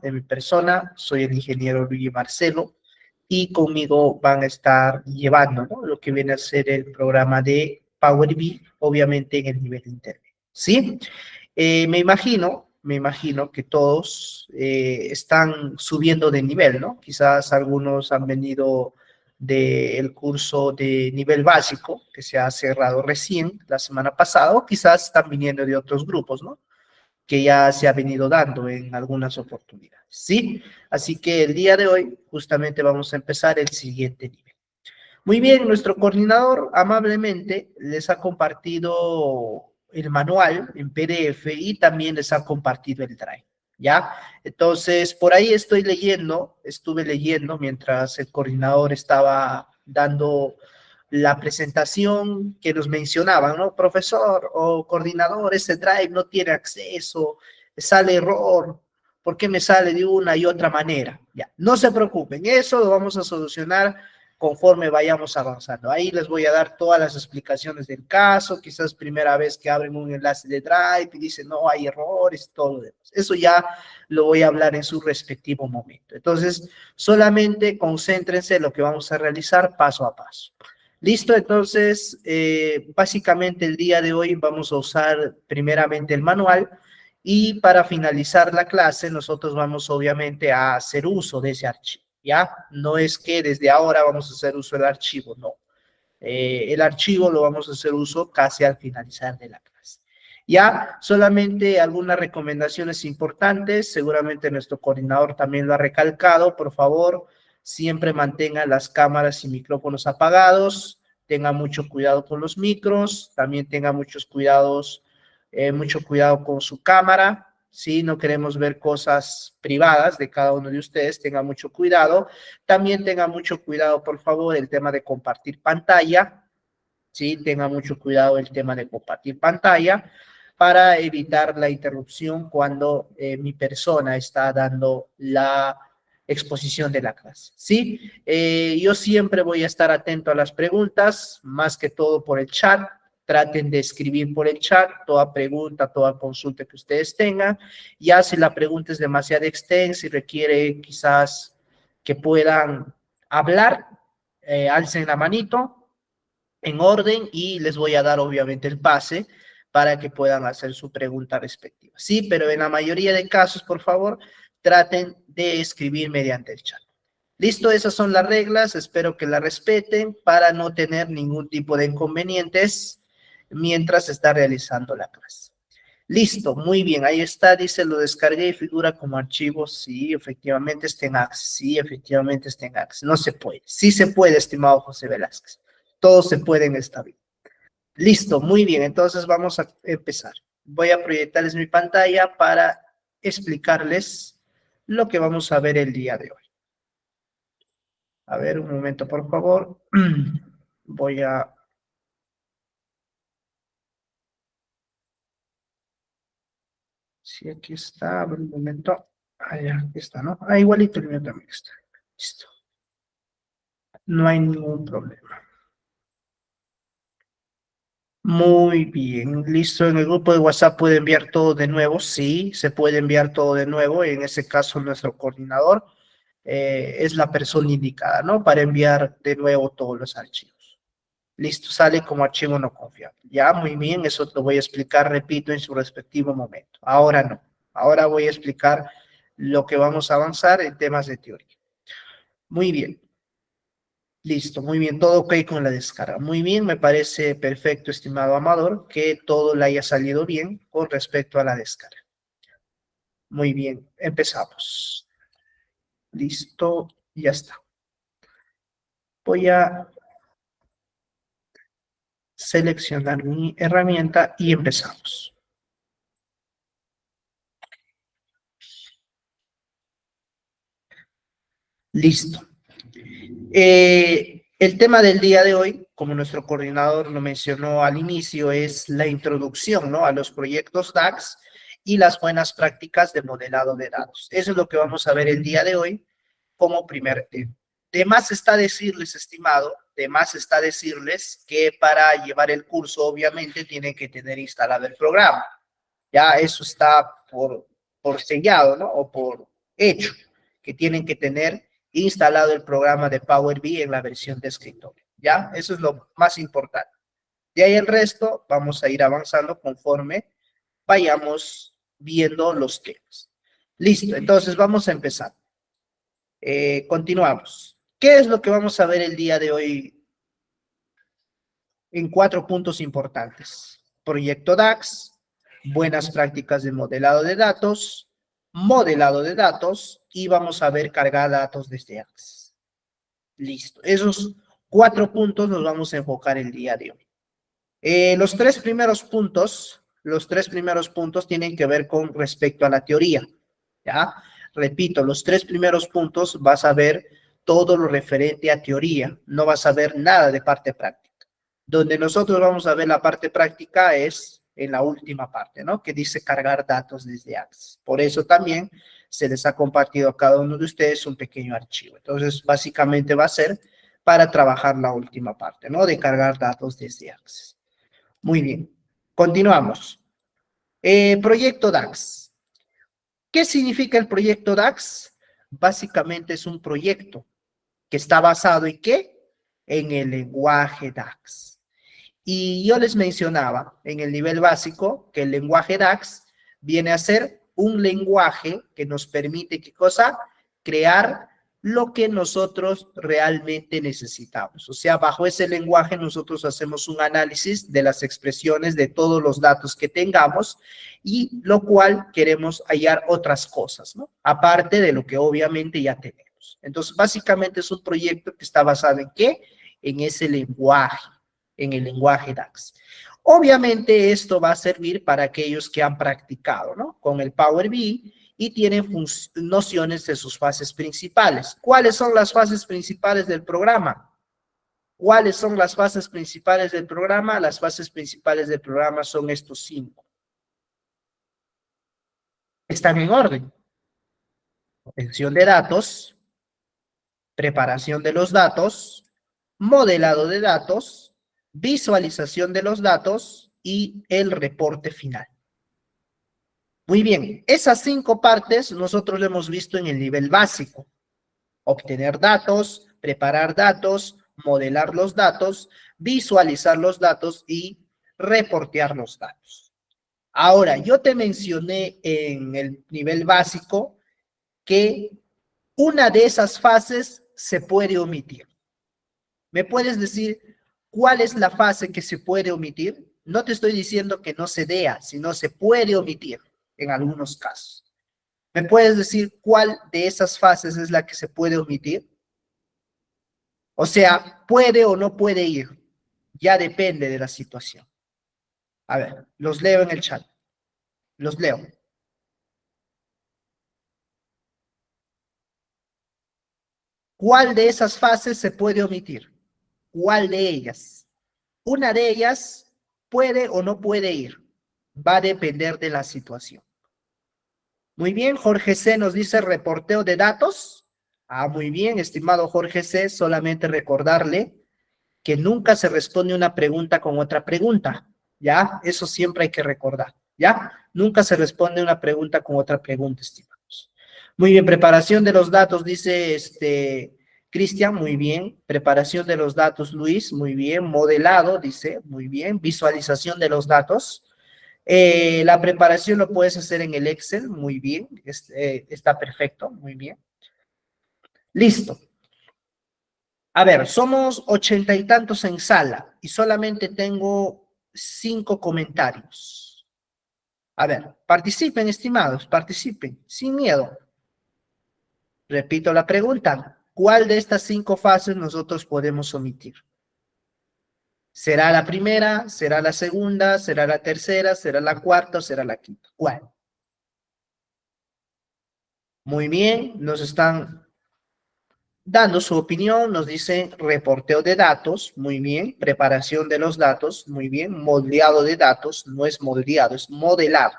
de mi persona, soy el ingeniero Luigi Marcelo y conmigo van a estar llevando, ¿no?, lo que viene a ser el programa de Power BI, obviamente en el nivel intermedio, ¿sí? Me imagino que todos están subiendo de nivel, ¿no? Quizás algunos han venido del curso de nivel básico, que se ha cerrado recién la semana pasada, o quizás están viniendo de otros grupos, ¿no?, que ya se ha venido dando en algunas oportunidades, ¿sí? Así que el día de hoy justamente vamos a empezar el siguiente nivel. Muy bien, nuestro coordinador amablemente les ha compartido el manual en PDF y también les ha compartido el Drive, ¿ya? Entonces, por ahí estuve leyendo mientras el coordinador estaba dando la presentación que nos mencionaban, ¿no? Profesor o coordinador, ese Drive no tiene acceso, sale error. ¿Por qué me sale de una y otra manera? Ya, no se preocupen, eso lo vamos a solucionar conforme vayamos avanzando. Ahí les voy a dar todas las explicaciones del caso, quizás primera vez que abren un enlace de Drive y dicen, no, hay errores, todo lo demás. Eso ya lo voy a hablar en su respectivo momento. Entonces, solamente concéntrense en lo que vamos a realizar paso a paso. Listo, entonces, básicamente el día de hoy vamos a usar primeramente el manual y para finalizar la clase nosotros vamos obviamente a hacer uso de ese archivo, ¿ya? No es que desde ahora vamos a hacer uso del archivo, no. El archivo lo vamos a hacer uso casi al finalizar de la clase. Ya, solamente algunas recomendaciones importantes, seguramente nuestro coordinador también lo ha recalcado, por favor, siempre mantengan las cámaras y micrófonos apagados, tengan mucho cuidado con los micros, también tengan mucho cuidado con su cámara, ¿sí? No queremos ver cosas privadas de cada uno de ustedes, tengan mucho cuidado. También tengan mucho cuidado, por favor, el tema de compartir pantalla, ¿sí? Tengan mucho cuidado el tema de compartir pantalla para evitar la interrupción cuando mi persona está dando la exposición de la clase, ¿sí? Yo siempre voy a estar atento a las preguntas, más que todo por el chat. Traten de escribir por el chat toda pregunta, toda consulta que ustedes tengan. Ya si la pregunta es demasiado extensa y requiere quizás que puedan hablar, alcen la manito en orden y les voy a dar obviamente el pase para que puedan hacer su pregunta respectiva. Sí, pero en la mayoría de casos, por favor, traten de escribir mediante el chat. Listo, esas son las reglas, espero que las respeten para no tener ningún tipo de inconvenientes mientras se está realizando la clase. Listo, muy bien, ahí está, dice, lo descargué y figura como archivo, sí, efectivamente está en Access, sí, efectivamente está en Access, no se puede, sí se puede, estimado José Velázquez, todo se puede en esta vida. Listo, muy bien, entonces vamos a empezar. Voy a proyectarles mi pantalla para explicarles lo que vamos a ver el día de hoy. A ver, un momento, por favor. Voy a... Sí, aquí está, a ver, un momento. Ah, ya, aquí está, ¿no? Ah, igualito el mío también está. Listo. No hay ningún problema. Muy bien, listo. En el grupo de WhatsApp puede enviar todo de nuevo. Sí, se puede enviar todo de nuevo. En ese caso, nuestro coordinador es la persona indicada, ¿no? Para enviar de nuevo todos los archivos. Listo, sale como archivo no confiable. Ya, muy bien, eso lo voy a explicar, repito, en su respectivo momento. Ahora no. Ahora voy a explicar lo que vamos a avanzar en temas de teoría. Muy bien. Listo, muy bien, todo ok con la descarga. Muy bien, me parece perfecto, estimado Amador, que todo le haya salido bien con respecto a la descarga. Muy bien, empezamos. Listo, ya está. Voy a seleccionar mi herramienta y empezamos. Listo. El tema del día de hoy, como nuestro coordinador lo mencionó al inicio, es la introducción, ¿no?, a los proyectos DAX y las buenas prácticas de modelado de datos. Eso es lo que vamos a ver el día de hoy como primer tema. De más está decirles, estimado, de más está decirles que para llevar el curso, obviamente, tienen que tener instalado el programa. Ya eso está por sellado, ¿no? O hecho, que tienen que tener instalado el programa de Power BI en la versión de escritorio. ¿Ya? Eso es lo más importante. De ahí el resto vamos a ir avanzando conforme vayamos viendo los temas. Listo, entonces vamos a empezar. Continuamos. ¿Qué es lo que vamos a ver el día de hoy en 4 puntos importantes? Proyecto DAX, buenas prácticas de modelado de datos y vamos a ver cargar datos desde Access. Listo. Esos 4 puntos nos vamos a enfocar el día de hoy. Los tres primeros puntos tienen que ver con respecto a la teoría, ¿ya? Repito, los 3 primeros puntos vas a ver todo lo referente a teoría, no vas a ver nada de parte práctica. Donde nosotros vamos a ver la parte práctica es en la última parte, ¿no? Que dice cargar datos desde Access. Por eso también se les ha compartido a cada uno de ustedes un pequeño archivo. Entonces, básicamente va a ser para trabajar la última parte, ¿no? De cargar datos desde Access. Muy bien, continuamos. Proyecto DAX. ¿Qué significa el proyecto DAX? Básicamente es un proyecto que está basado en ¿qué? En el lenguaje DAX. Y yo les mencionaba en el nivel básico que el lenguaje DAX viene a ser un lenguaje que nos permite, ¿qué cosa? Crear lo que nosotros realmente necesitamos. O sea, bajo ese lenguaje nosotros hacemos un análisis de las expresiones de todos los datos que tengamos y lo cual queremos hallar otras cosas, ¿no? Aparte de lo que obviamente ya tenemos. Entonces, básicamente es un proyecto que está basado en ¿qué? En ese lenguaje, en el lenguaje DAX. Obviamente esto va a servir para aquellos que han practicado, ¿no? Con el Power BI y tienen nociones de sus fases principales. ¿Cuáles son las fases principales del programa? ¿Cuáles son las fases principales del programa? Las fases principales del programa son estos 5. Están en orden. Obtención de datos, preparación de los datos, modelado de datos, visualización de los datos y el reporte final. Muy bien, esas 5 partes nosotros lo hemos visto en el nivel básico. Obtener datos, preparar datos, modelar los datos, visualizar los datos y reportear los datos. Ahora, yo te mencioné en el nivel básico que una de esas fases se puede omitir. ¿Me puedes decir cuál es la fase que se puede omitir? No te estoy diciendo que no se dé, sino se puede omitir en algunos casos. ¿Me puedes decir cuál de esas fases es la que se puede omitir? O sea, puede o no puede ir. Ya depende de la situación. A ver, los leo en el chat. Los leo. ¿Cuál de esas fases se puede omitir? ¿Cuál de ellas? Una de ellas puede o no puede ir. Va a depender de la situación. Muy bien, Jorge C. nos dice reporteo de datos. Ah, muy bien, estimado Jorge C. Solamente recordarle que nunca se responde una pregunta con otra pregunta. ¿Ya? Eso siempre hay que recordar. ¿Ya? Nunca se responde una pregunta con otra pregunta, estimados. Muy bien, preparación de los datos, dice Cristian, muy bien. Preparación de los datos, Luis, muy bien. Modelado, dice, muy bien. Visualización de los datos. La preparación lo puedes hacer en el Excel, muy bien. Está perfecto, muy bien. Listo. A ver, somos 80 y tantos en sala y solamente tengo 5 comentarios. A ver, participen, estimados, participen, sin miedo. Repito la pregunta, ¿cuál de estas 5 fases nosotros podemos omitir? ¿Será la primera? ¿Será la segunda? ¿Será la tercera? ¿Será la cuarta o será la quinta? ¿Cuál? Muy bien, nos están dando su opinión, nos dicen reporteo de datos, muy bien, preparación de los datos, muy bien, modelado de datos, no es moldeado, es modelado.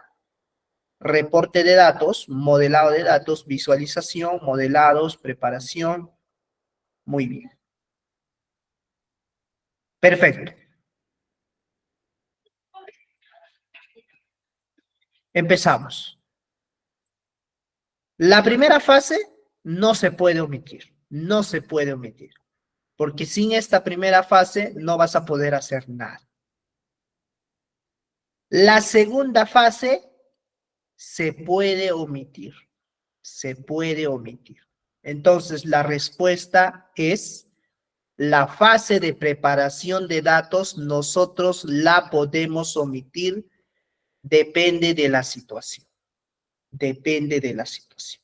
Reporte de datos, modelado de datos, visualización, modelados, preparación, muy bien. Perfecto. Empezamos. La primera fase no se puede omitir, no se puede omitir, porque sin esta primera fase no vas a poder hacer nada. La segunda fase se puede omitir, se puede omitir. Entonces, la respuesta es la fase de preparación de datos, nosotros la podemos omitir, depende de la situación, depende de la situación.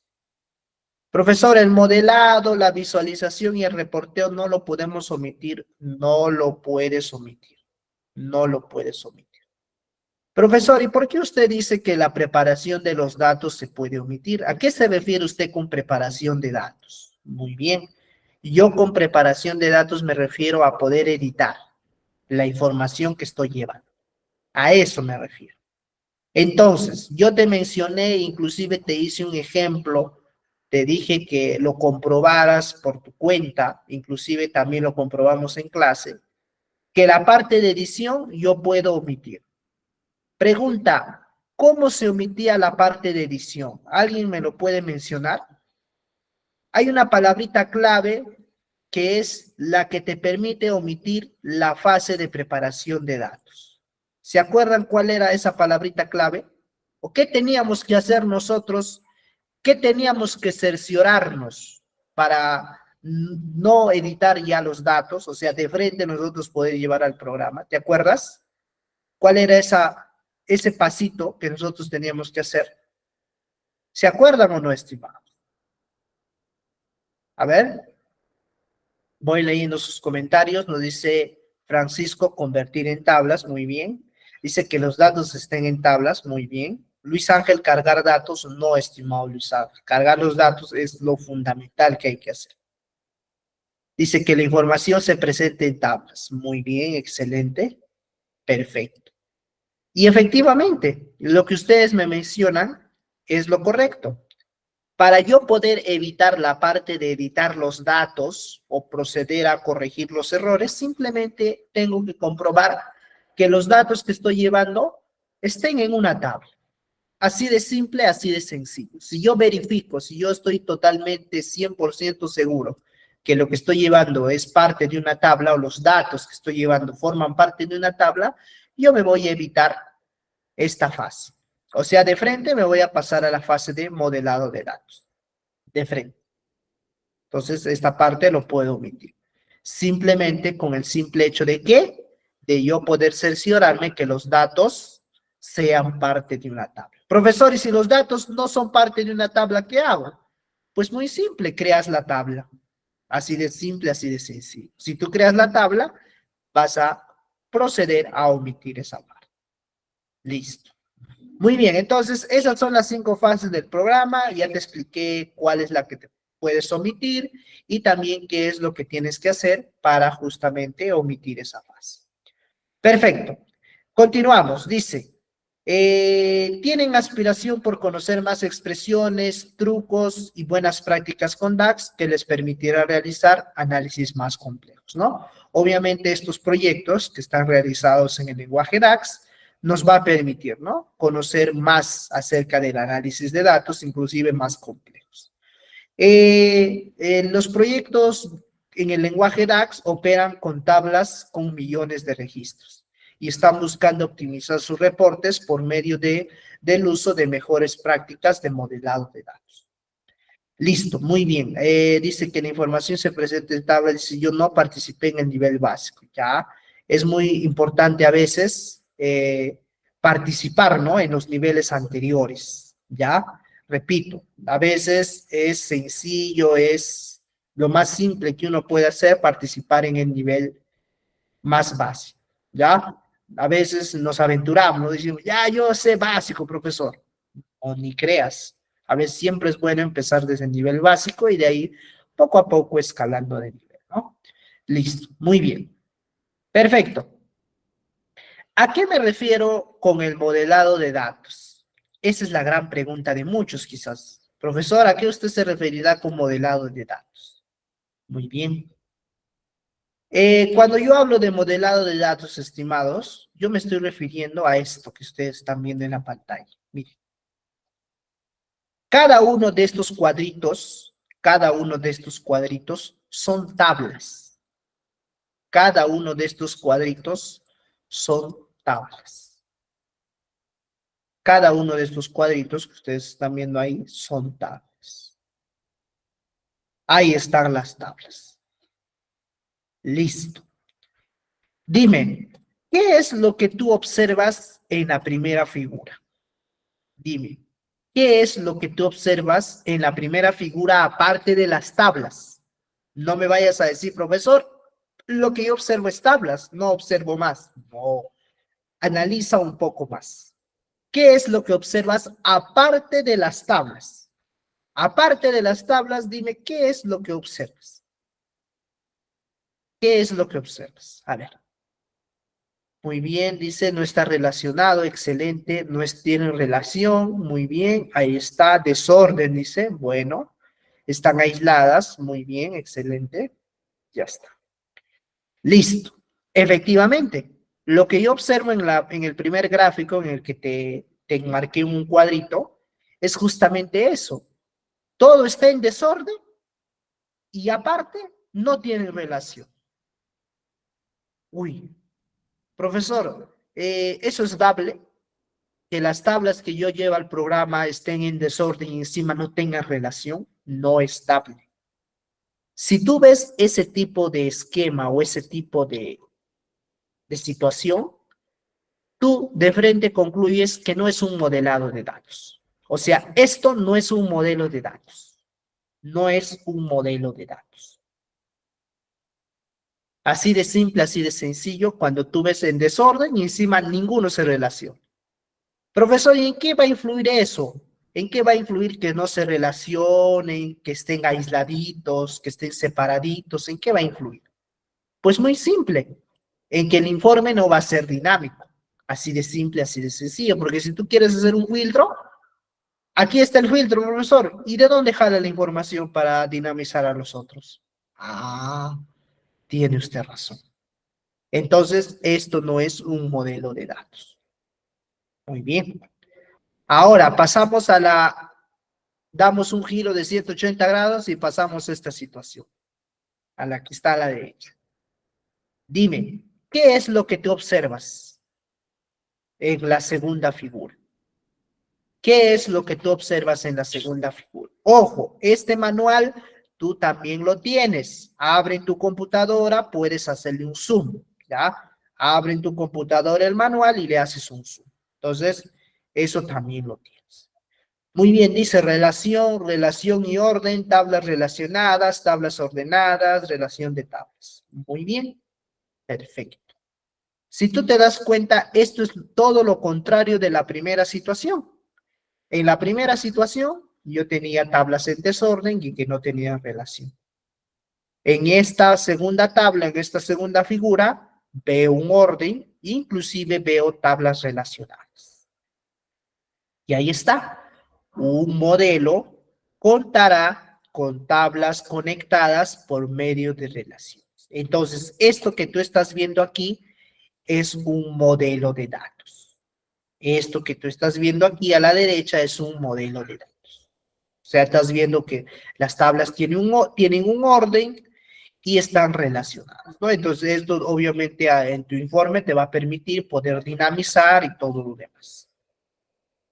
Profesor, el modelado, la visualización y el reporteo no lo podemos omitir, no lo puedes omitir, no lo puedes omitir. Profesor, ¿y por qué usted dice que la preparación de los datos se puede omitir? ¿A qué se refiere usted con preparación de datos? Muy bien. Yo con preparación de datos me refiero a poder editar la información que estoy llevando. A eso me refiero. Entonces, yo te mencioné, inclusive te hice un ejemplo, te dije que lo comprobaras por tu cuenta, inclusive también lo comprobamos en clase, que la parte de edición yo puedo omitir. Pregunta, ¿cómo se omitía la parte de edición? ¿Alguien me lo puede mencionar? Hay una palabrita clave que es la que te permite omitir la fase de preparación de datos. ¿Se acuerdan cuál era esa palabrita clave? ¿O qué teníamos que hacer nosotros? ¿Qué teníamos que cerciorarnos para no editar ya los datos? O sea, de frente nosotros poder llevar al programa. ¿Te acuerdas? ¿Cuál era ese pasito que nosotros teníamos que hacer? ¿Se acuerdan o no, estimados? A ver, voy leyendo sus comentarios. Nos dice Francisco, convertir en tablas, muy bien. Dice que los datos estén en tablas, muy bien. Luis Ángel, cargar datos, no, estimado Luis Ángel. Cargar los datos es lo fundamental que hay que hacer. Dice que la información se presente en tablas. Muy bien, excelente, perfecto. Y efectivamente, lo que ustedes me mencionan es lo correcto. Para yo poder evitar la parte de editar los datos o proceder a corregir los errores, simplemente tengo que comprobar que los datos que estoy llevando estén en una tabla. Así de simple, así de sencillo. Si yo verifico, si yo estoy totalmente 100% seguro que lo que estoy llevando es parte de una tabla o los datos que estoy llevando forman parte de una tabla, yo me voy a evitar esta fase. O sea, de frente me voy a pasar a la fase de modelado de datos. De frente. Entonces, esta parte lo puedo omitir. Simplemente con el simple hecho de que, de yo poder cerciorarme que los datos sean parte de una tabla. Profesor, y si los datos no son parte de una tabla, ¿qué hago? Pues muy simple, creas la tabla. Así de simple, así de sencillo. Si tú creas la tabla, vas a proceder a omitir esa parte. Listo. Muy bien, entonces esas son las 5 fases del programa. Ya te expliqué cuál es la que te puedes omitir y también qué es lo que tienes que hacer para justamente omitir esa fase. Perfecto. Continuamos. Dice, tienen aspiración por conocer más expresiones, trucos y buenas prácticas con DAX que les permitirá realizar análisis más complejos, ¿no? Obviamente estos proyectos que están realizados en el lenguaje DAX nos va a permitir, ¿no? Conocer más acerca del análisis de datos, inclusive más complejos. Los proyectos en el lenguaje DAX operan con tablas con millones de registros y están buscando optimizar sus reportes por medio del uso de mejores prácticas de modelado de datos. Listo, muy bien. Dice que la información se presenta en tabla. Dice, yo no participé en el nivel básico, ¿ya? Es muy importante a veces participar, ¿no? En los niveles anteriores, ¿ya? Repito, a veces es sencillo, es lo más simple que uno puede hacer, participar en el nivel más básico, ¿ya? A veces nos aventuramos, ¿no? Decimos, ya, yo sé básico, profesor, o ni creas. A veces siempre es bueno empezar desde el nivel básico y de ahí poco a poco escalando de nivel, ¿no? Listo, muy bien. Perfecto. ¿A qué me refiero con el modelado de datos? Esa es la gran pregunta de muchos quizás. Profesor, ¿a qué usted se referirá con modelado de datos? Muy bien. Cuando yo hablo de modelado de datos estimados, yo me estoy refiriendo a esto que ustedes están viendo en la pantalla. Miren. Cada uno de estos cuadritos son tablas. Cada uno de estos cuadritos son tablas. Cada uno de estos cuadritos que ustedes están viendo ahí son tablas. Ahí están las tablas. Listo. Dime, ¿qué es lo que tú observas en la primera figura? Dime, ¿qué es lo que tú observas en la primera figura aparte de las tablas? No me vayas a decir, profesor, lo que yo observo es tablas, no observo más. No, analiza un poco más. ¿Qué es lo que observas aparte de las tablas? Aparte de las tablas, dime, ¿qué es lo que observas? ¿Qué es lo que observas? A ver. Muy bien, dice, no está relacionado, excelente, no tiene relación, muy bien, ahí está, desorden, dice, bueno, están aisladas, muy bien, excelente, ya está. Listo, efectivamente, lo que yo observo en el primer gráfico en el que te marqué un cuadrito, es justamente eso, todo está en desorden y aparte no tiene relación. Uy, profesor, ¿eso es dable? Que las tablas que yo llevo al programa estén en desorden y encima no tengan relación, no es estable. Si tú ves ese tipo de esquema o ese tipo de situación, tú de frente concluyes que no es un modelado de datos. O sea, esto no es un modelo de datos. No es un modelo de datos. Así de simple, así de sencillo, cuando tú ves en desorden y encima ninguno se relaciona. Profesor, ¿y en qué va a influir eso? ¿En qué va a influir que no se relacionen, que estén aisladitos, que estén separaditos? ¿En qué va a influir? Pues muy simple, en que el informe no va a ser dinámico. Así de simple, así de sencillo, porque si tú quieres hacer un filtro, aquí está el filtro, profesor. ¿Y de dónde jala la información para dinamizar a los otros? Ah, tiene usted razón. Entonces, esto no es un modelo de datos. Muy bien. Ahora pasamos damos un giro de 180 grados y pasamos a esta situación, a la que está a la derecha. Dime, ¿qué es lo que tú observas en la segunda figura? ¿Qué es lo que tú observas en la segunda figura? Ojo, este manual tú también lo tienes. Abre en tu computadora, puedes hacerle un zoom, ¿ya? Abre en tu computadora el manual y le haces un zoom. Entonces, eso también lo tienes. Muy bien, dice relación, relación y orden, tablas relacionadas, tablas ordenadas, relación de tablas. Muy bien, perfecto. Si tú te das cuenta, esto es todo lo contrario de la primera situación. En la primera situación, yo tenía tablas en desorden y que no tenían relación. En esta segunda tabla, en esta segunda figura, veo un orden, inclusive veo tablas relacionadas. Y ahí está. Un modelo contará con tablas conectadas por medio de relaciones. Entonces, esto que tú estás viendo aquí es un modelo de datos. Esto que tú estás viendo aquí a la derecha es un modelo de datos. O sea, estás viendo que las tablas tienen un orden y están relacionadas, ¿no? Entonces, esto obviamente en tu informe te va a permitir poder dinamizar y todo lo demás.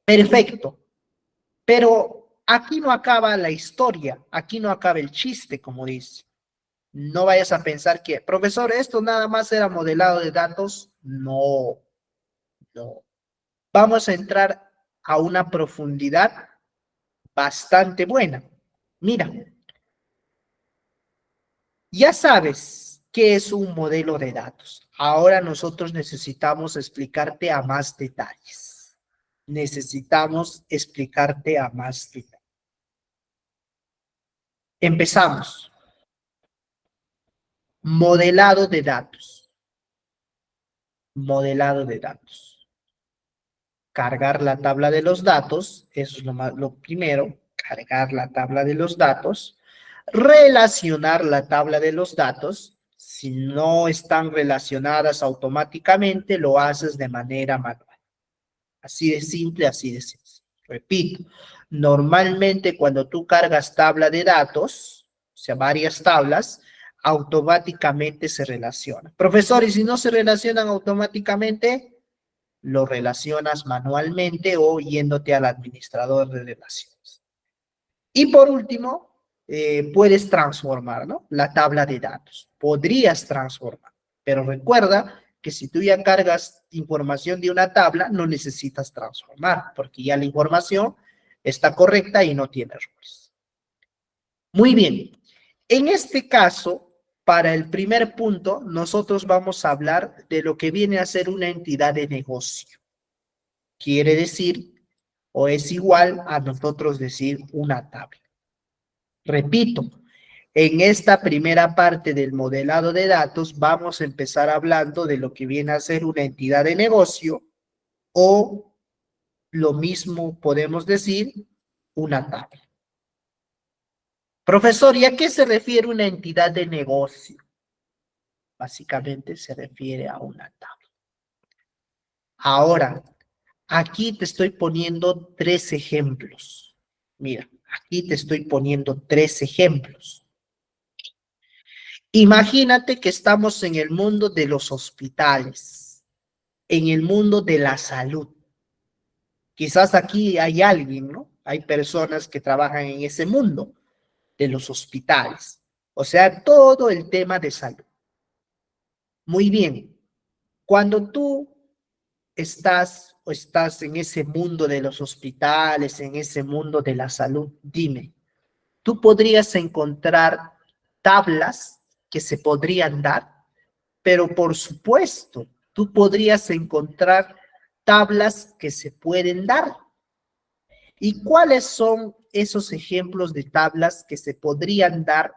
Perfecto. Pero aquí no acaba la historia, aquí no acaba el chiste, como dice. No vayas a pensar que, profesor, esto nada más era modelado de datos. No, no. Vamos a entrar a una profundidad bastante buena. Mira, ya sabes qué es un modelo de datos. Ahora nosotros necesitamos explicarte a más detalles. Necesitamos explicarte a más detalles. Empezamos. Modelado de datos. Modelado de datos. Cargar la tabla de los datos, eso es lo primero, cargar la tabla de los datos. Relacionar la tabla de los datos. Si no están relacionadas automáticamente, lo haces de manera manual. Así de simple, así de sencillo. Repito, Normalmente cuando tú cargas tabla de datos, o sea, varias tablas, automáticamente se relacionan. Profesor, ¿y si no se relacionan automáticamente? Lo relacionas manualmente o yéndote al administrador de relaciones. Y por último, puedes transformar, ¿no? La tabla de datos. Podrías transformar, pero recuerda que si tú ya cargas información de una tabla, no necesitas transformar, porque ya la información está correcta y no tiene errores. Muy bien. En este caso, para el primer punto, nosotros vamos a hablar de lo que viene a ser una entidad de negocio. Quiere decir, o es igual a nosotros decir una tabla. Repito, en esta primera parte del modelado de datos vamos a empezar hablando de lo que viene a ser una entidad de negocio o lo mismo podemos decir una tabla. Profesor, ¿y a qué se refiere una entidad de negocio? Básicamente se refiere a una tabla. Ahora, aquí te estoy poniendo 3 ejemplos. Mira, aquí te estoy poniendo 3 ejemplos. Imagínate que estamos en el mundo de los hospitales, en el mundo de la salud. Quizás aquí hay alguien, ¿no? Hay personas que trabajan en ese mundo de los hospitales. O sea, todo el tema de salud. Muy bien. Cuando tú estás en ese mundo de los hospitales, en ese mundo de la salud, dime, tú podrías encontrar tablas que se podrían dar, pero por supuesto, tú podrías encontrar tablas que se pueden dar. ¿Y cuáles son esos ejemplos de tablas que se podrían dar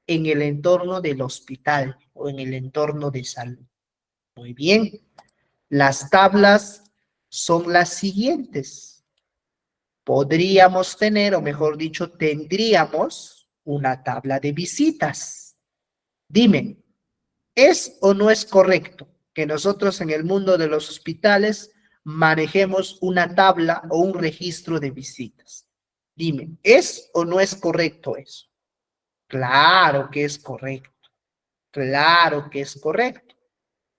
en el entorno del hospital o en el entorno de salud? Muy bien, las tablas son las siguientes. Podríamos tener, o mejor dicho, tendríamos una tabla de visitas. Dime, ¿es o no es correcto que nosotros en el mundo de los hospitales manejemos una tabla o un registro de visitas? Dime, ¿es o no es correcto eso? Claro que es correcto. Claro que es correcto.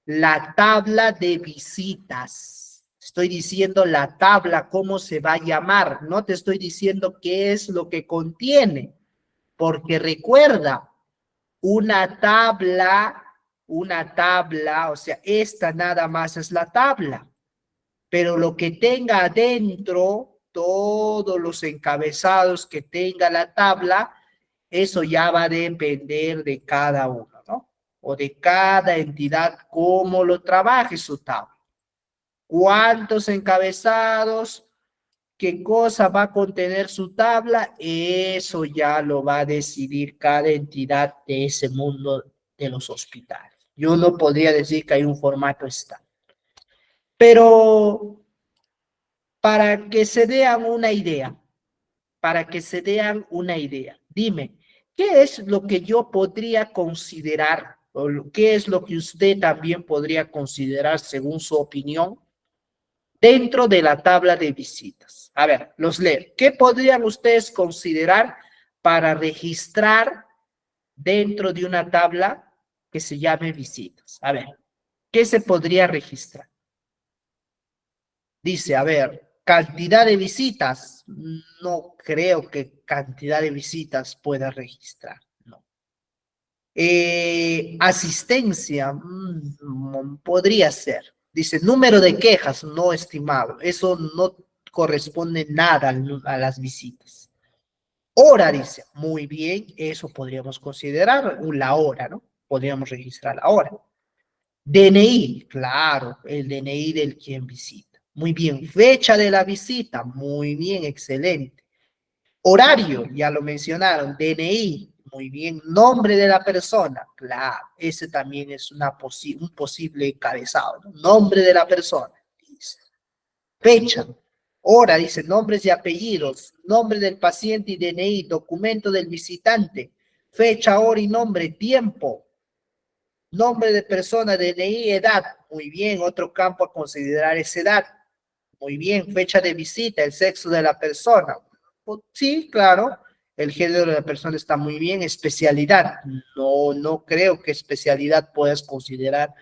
La tabla de visitas. Estoy diciendo la tabla, cómo se va a llamar. No te estoy diciendo qué es lo que contiene. Porque recuerda, una tabla, o sea, esta nada más es la tabla. Pero lo que tenga adentro, todos los encabezados que tenga la tabla, eso ya va a depender de cada uno, ¿no? O de cada entidad, cómo lo trabaje su tabla. ¿Cuántos encabezados? ¿Qué cosa va a contener su tabla? Eso ya lo va a decidir cada entidad de ese mundo de los hospitales. Yo no podría decir que hay un formato estándar. Pero para que se den una idea, para que se den una idea, dime, ¿qué es lo que yo podría considerar o qué es lo que usted también podría considerar según su opinión dentro de la tabla de visitas? A ver, los leo. ¿Qué podrían ustedes considerar para registrar dentro de una tabla que se llame visitas? A ver, ¿qué se podría registrar? Dice, a ver, cantidad de visitas. No creo que cantidad de visitas pueda registrar. No. Asistencia, podría ser. Dice, número de quejas, no estimado. Eso no corresponde nada a las visitas. Hora, dice, muy bien, eso podríamos considerar la hora, ¿no? Podríamos registrar la hora. DNI, claro, el DNI del quien visita. Muy bien, fecha de la visita, muy bien, excelente. Horario, ya lo mencionaron, DNI, muy bien. Nombre de la persona, claro, ese también es un posible encabezado, ¿no? Nombre de la persona, listo. Fecha, hora, dice nombres y apellidos, nombre del paciente y DNI, documento del visitante, fecha, hora y nombre, tiempo. Nombre de persona, DNI, edad. Muy bien, otro campo a considerar es edad. Muy bien, fecha de visita, el sexo de la persona. Sí, claro, el género de la persona está muy bien. Especialidad, no creo que especialidad puedas considerar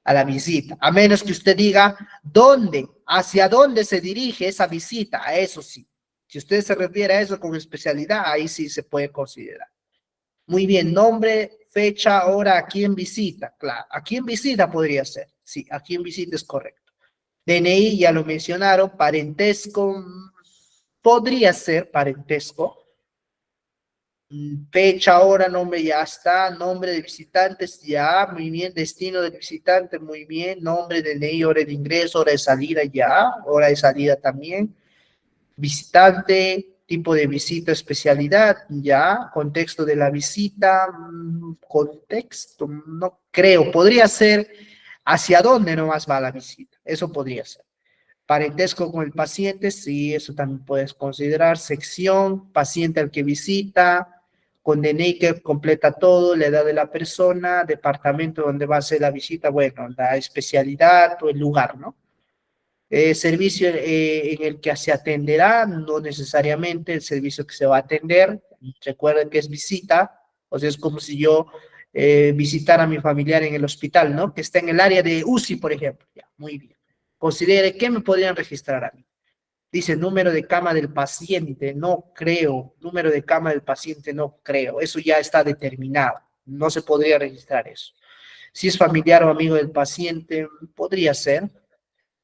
a la visita, a menos que usted diga dónde, hacia dónde se dirige esa visita, a eso sí. Si usted se refiere a eso con especialidad, ahí sí se puede considerar. Muy bien, nombre, fecha, hora, a quién visita. Claro, a quién visita podría ser. Sí, a quién visita es correcto. DNI, ya lo mencionaron. Parentesco, podría ser parentesco. Fecha, hora, nombre, ya está. Nombre de visitantes, ya. Muy bien. Destino del visitante, muy bien. Nombre, DNI, hora de ingreso, hora de salida, ya. Hora de salida también. Visitante, tipo de visita, especialidad, ya, contexto de la visita, contexto, no creo, podría ser hacia dónde nomás va la visita, eso podría ser. Parentesco con el paciente, sí, eso también puedes considerar. Sección, paciente al que visita, con DNI que completa todo, la edad de la persona, departamento donde va a hacer la visita, bueno, la especialidad o el lugar, ¿no? Servicio en el que se atenderá, no necesariamente el servicio que se va a atender. Recuerden que es visita, o sea, es como si yo visitara a mi familiar en el hospital, ¿no? Que está en el área de UCI, por ejemplo. Ya, muy bien. Considere qué me podrían registrar a mí. Dice número de cama del paciente, no creo. Número de cama del paciente, no creo. Eso ya está determinado. No se podría registrar eso. Si es familiar o amigo del paciente, podría ser.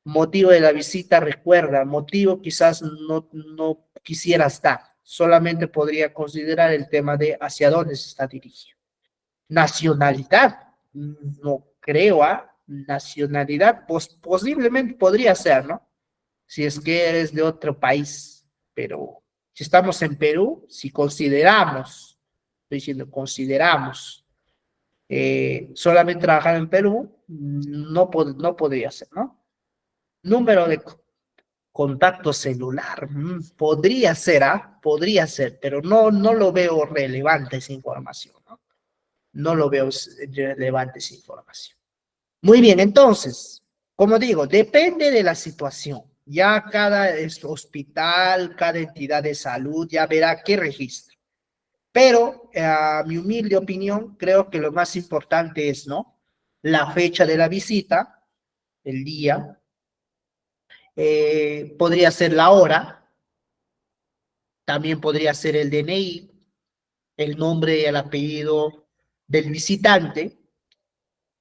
Motivo de la visita, recuerda, motivo quizás no quisieras dar, solamente podría considerar el tema de hacia dónde se está dirigiendo. Nacionalidad, no creo, ¿ah? Nacionalidad, pues posiblemente podría ser, ¿no? Si es que eres de otro país, pero si estamos en Perú, si consideramos, estoy diciendo consideramos, solamente trabajar en Perú, no podría ser, ¿no? Número de contacto celular, podría ser, ¿ah? Podría ser, pero no lo veo relevante esa información, ¿no? No lo veo relevante esa información. Muy bien, entonces, como digo, depende de la situación. Ya cada hospital, cada entidad de salud ya verá qué registro. Pero, a mi humilde opinión, creo que lo más importante es, ¿no? La fecha de la visita, el día, podría ser la hora, también podría ser el DNI, el nombre y el apellido del visitante,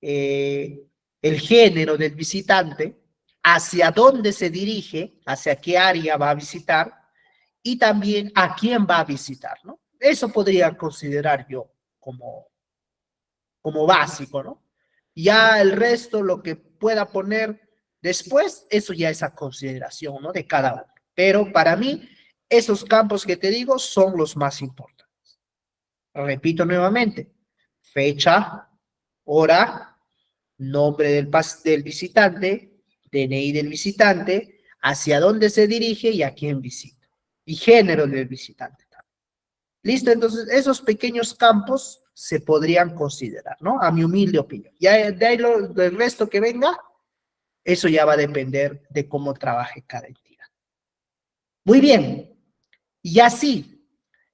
el género del visitante, hacia dónde se dirige, hacia qué área va a visitar y también a quién va a visitar, ¿no? Eso podría considerar yo como básico, ¿no? Ya el resto, lo que pueda poner después, eso ya es a consideración, ¿no? De cada uno. Pero para mí, esos campos que te digo son los más importantes. Repito nuevamente, fecha, hora, nombre del visitante, DNI del visitante, hacia dónde se dirige y a quién visita. Y género del visitante. Listo, entonces esos pequeños campos se podrían considerar, ¿no? A mi humilde opinión. Ya de ahí del resto que venga, eso ya va a depender de cómo trabaje cada entidad. Muy bien, y así,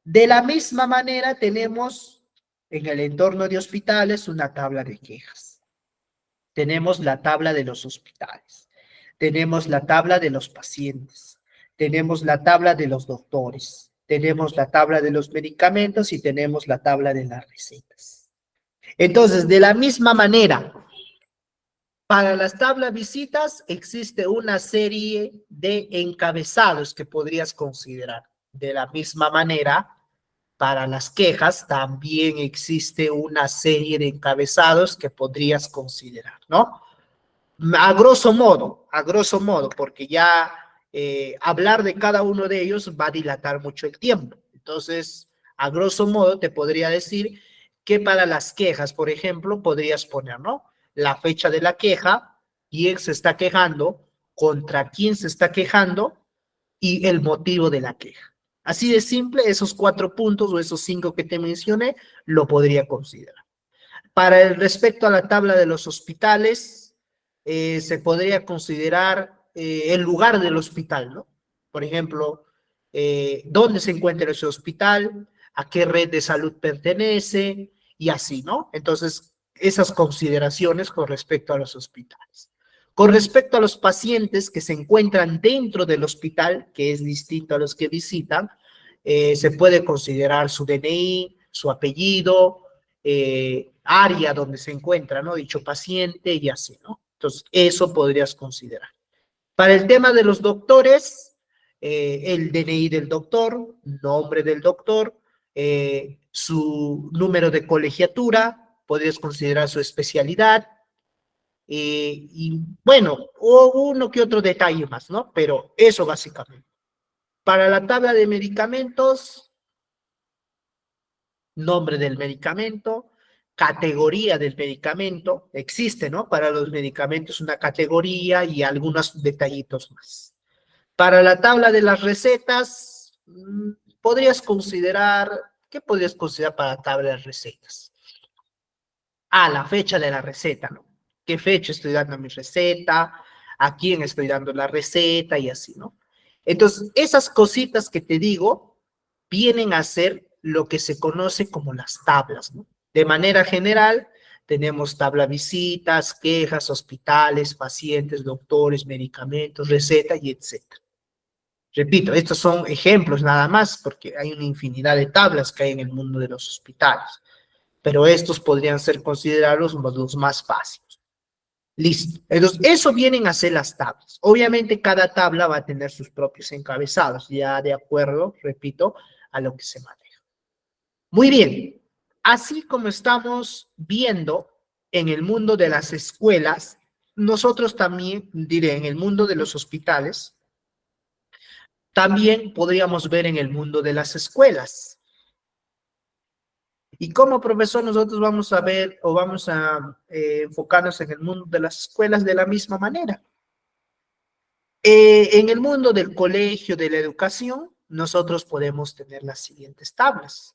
de la misma manera tenemos en el entorno de hospitales una tabla de quejas. Tenemos la tabla de los hospitales, tenemos la tabla de los pacientes, tenemos la tabla de los doctores, tenemos la tabla de los medicamentos y tenemos la tabla de las recetas. Entonces, de la misma manera, para las tablas visitas existe una serie de encabezados que podrías considerar. De la misma manera, para las quejas también existe una serie de encabezados que podrías considerar, ¿no? A grosso modo, porque ya hablar de cada uno de ellos va a dilatar mucho el tiempo. Entonces, a grosso modo, te podría decir que para las quejas, por ejemplo, podrías poner, ¿no? La fecha de la queja, quién se está quejando, contra quién se está quejando y el motivo de la queja. Así de simple, esos 4 puntos o esos 5 que te mencioné, lo podría considerar. Para el respecto a la tabla de los hospitales, se podría considerar el lugar del hospital, ¿no? Por ejemplo, dónde se encuentra ese hospital, a qué red de salud pertenece y así, ¿no? Entonces, esas consideraciones con respecto a los hospitales. Con respecto a los pacientes que se encuentran dentro del hospital, que es distinto a los que visitan, se puede considerar su DNI, su apellido, área donde se encuentra, ¿no? Dicho paciente y así, ¿no? Entonces, eso podrías considerar. Para el tema de los doctores, el DNI del doctor, nombre del doctor, su número de colegiatura, podrías considerar su especialidad, y bueno, o uno que otro detalle más, ¿no? Pero eso básicamente. Para la tabla de medicamentos, nombre del medicamento, categoría del medicamento, existe, ¿no? Para los medicamentos una categoría y algunos detallitos más. Para la tabla de las recetas, podrías considerar, ¿qué podrías considerar para la tabla de las recetas? Ah, la fecha de la receta, ¿no? ¿Qué fecha estoy dando mi receta? ¿A quién estoy dando la receta? Y así, ¿no? Entonces, esas cositas que te digo vienen a ser lo que se conoce como las tablas, ¿no? De manera general, tenemos tabla visitas, quejas, hospitales, pacientes, doctores, medicamentos, receta y etcétera. Repito, estos son ejemplos nada más, porque hay una infinidad de tablas que hay en el mundo de los hospitales, pero estos podrían ser considerados los más básicos. Listo. Entonces, eso vienen a ser las tablas. Obviamente, cada tabla va a tener sus propios encabezados, ya de acuerdo, repito, a lo que se maneja. Muy bien. Así como estamos viendo en el mundo de las escuelas, nosotros también, diré, en el mundo de los hospitales, también podríamos ver en el mundo de las escuelas. Y como profesor nosotros vamos a ver o vamos a enfocarnos en el mundo de las escuelas de la misma manera. En el mundo del colegio, de la educación, nosotros podemos tener las siguientes tablas.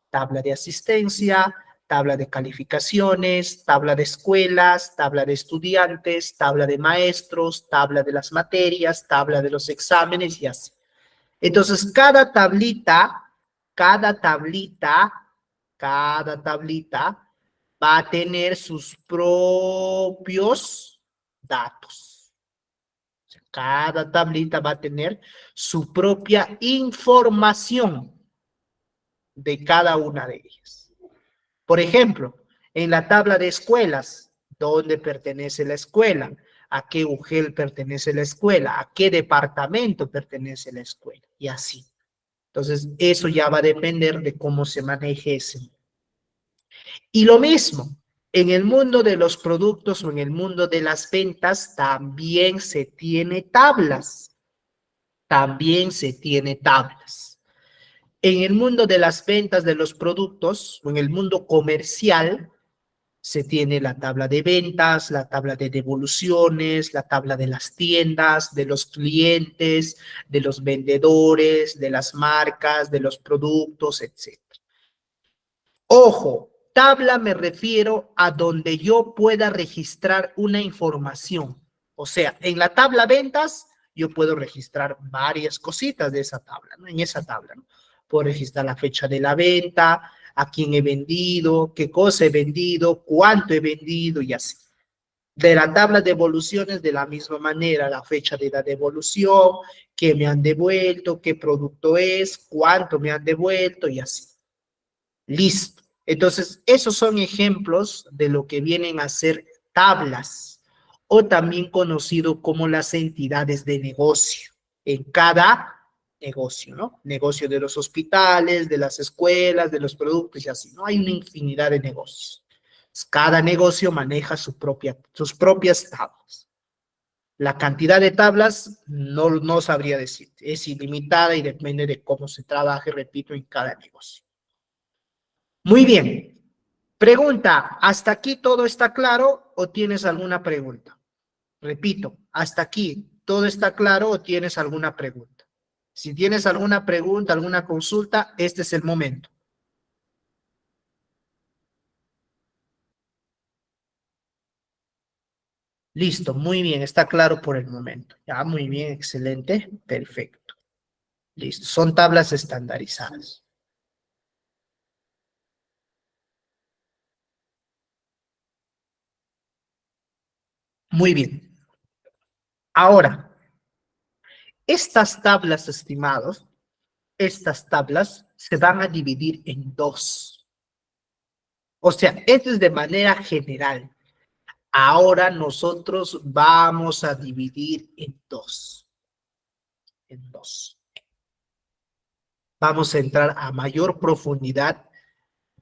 Tabla de asistencia, tabla de calificaciones, tabla de escuelas, tabla de estudiantes, tabla de maestros, tabla de las materias, tabla de los exámenes y así. Entonces, cada tablita, cada tablita va a tener sus propios datos. O sea, cada tablita va a tener su propia información de cada una de ellas. Por ejemplo, en la tabla de escuelas, ¿dónde pertenece la escuela? ¿A qué UGEL pertenece la escuela? ¿A qué departamento pertenece la escuela? Y así. Entonces, eso ya va a depender de cómo se maneje ese. Y lo mismo, en el mundo de los productos o en el mundo de las ventas, también se tiene tablas. También se tiene tablas. En el mundo de las ventas de los productos o en el mundo comercial, se tiene la tabla de ventas, la tabla de devoluciones, la tabla de las tiendas, de los clientes, de los vendedores, de las marcas, de los productos, etc. Ojo, tabla me refiero a donde yo pueda registrar una información. O sea, en la tabla ventas, yo puedo registrar varias cositas de esa tabla, ¿no? En esa tabla, ¿no? Puedo registrar la fecha de la venta, a quién he vendido, qué cosa he vendido, cuánto he vendido y así. De la tabla de devoluciones, de la misma manera, la fecha de la devolución, qué me han devuelto, qué producto es, cuánto me han devuelto y así. Listo. Entonces, esos son ejemplos de lo que vienen a ser tablas o también conocido como las entidades de negocio en cada negocio, ¿no? Negocio de los hospitales, de las escuelas, de los productos y así, ¿no? Hay una infinidad de negocios. Cada negocio maneja sus propias tablas. La cantidad de tablas no sabría decir, es ilimitada y depende de cómo se trabaje, repito, en cada negocio. Muy bien. Pregunta, ¿hasta aquí todo está claro o tienes alguna pregunta? Repito, ¿hasta aquí todo está claro o tienes alguna pregunta? Si tienes alguna pregunta, alguna consulta, este es el momento. Listo, muy bien, está claro por el momento. Ya, muy bien, excelente, perfecto. Listo, son tablas estandarizadas. Muy bien. Ahora, estas tablas, estimados, estas tablas se van a dividir en dos. O sea, esto es de manera general. Ahora nosotros vamos a dividir en dos. En dos. Vamos a entrar a mayor profundidad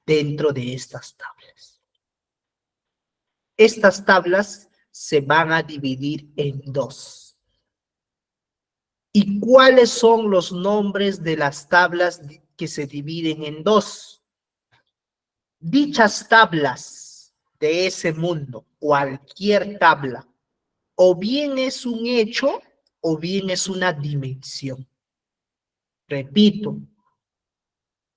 dentro de estas tablas. Estas tablas se van a dividir en dos. ¿Y cuáles son los nombres de las tablas que se dividen en dos? Dichas tablas de ese mundo, cualquier tabla, o bien es un hecho o bien es una dimensión. Repito,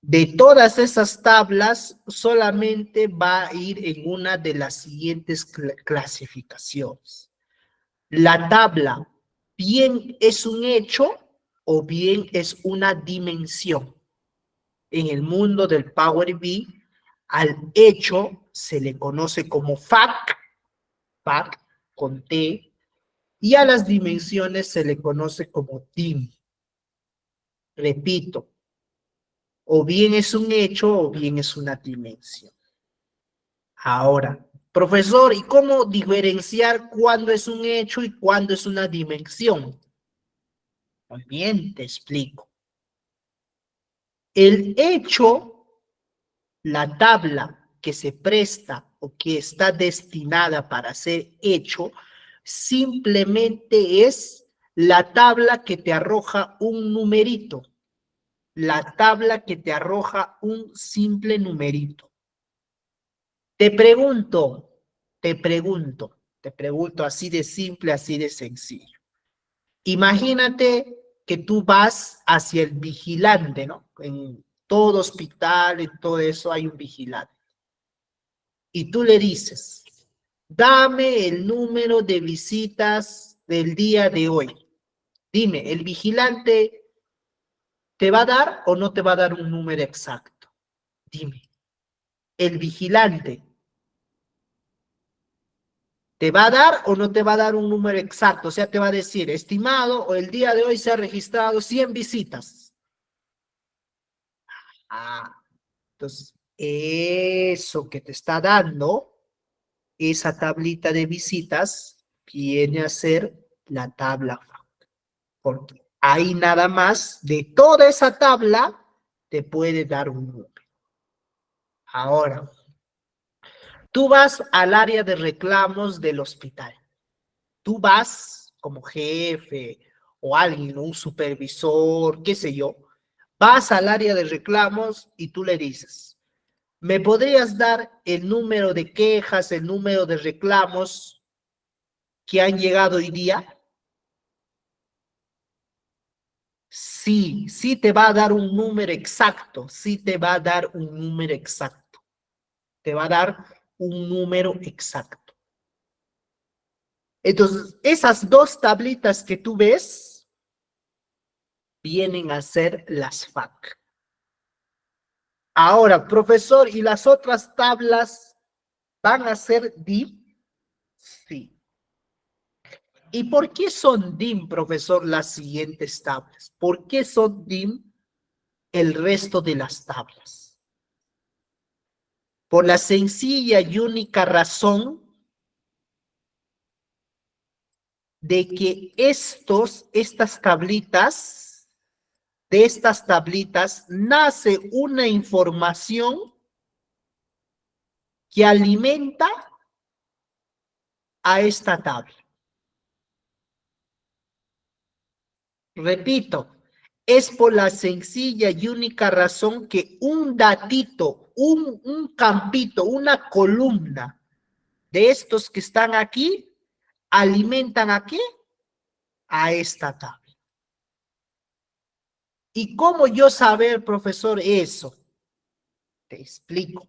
de todas esas tablas solamente va a ir en una de las siguientes clasificaciones. La tabla bien es un hecho o bien es una dimensión. En el mundo del Power BI, al hecho se le conoce como fact con T, y a las dimensiones se le conoce como dim. Repito, o bien es un hecho o bien es una dimensión. Ahora, profesor, ¿y cómo diferenciar cuándo es un hecho y cuándo es una dimensión? Muy bien, te explico. El hecho, la tabla que se presta o que está destinada para ser hecho, simplemente es la tabla que te arroja un numerito, la tabla que te arroja un simple numerito. Te pregunto, te pregunto así de simple, así de sencillo. Imagínate que tú vas hacia el vigilante, ¿no? En todo hospital, en todo eso hay un vigilante. Y tú le dices, dame el número de visitas del día de hoy. Dime, ¿el vigilante te va a dar o no te va a dar un número exacto? Dime, ¿el vigilante te va a dar o no te va a dar un número exacto? O sea, te va a decir, estimado, o el día de hoy se ha registrado 100 visitas. Ah, entonces, eso que te está dando, esa tablita de visitas, viene a ser la tabla, porque ahí nada más de toda esa tabla te puede dar un número. Ahora, tú vas al área de reclamos del hospital. Tú vas como jefe o alguien, un supervisor, qué sé yo, vas al área de reclamos y tú le dices, ¿me podrías dar el número de quejas, el número de reclamos que han llegado hoy día? Sí, sí te va a dar un número exacto, sí te va a dar un número exacto, te va a dar un número exacto. Entonces, esas dos tablitas que tú ves vienen a ser las FAQ. Ahora, profesor, ¿y las otras tablas van a ser DIM? Sí. ¿Y por qué son DIM, profesor, las siguientes tablas? ¿Por qué son DIM el resto de las tablas? Por la sencilla y única razón de que de estas tablitas, nace una información que alimenta a esta tabla. Repito, es por la sencilla y única razón que un datito, un campito, una columna de estos que están aquí, alimentan ¿a qué? A esta tabla. ¿Y cómo yo saber, profesor, eso? Te explico.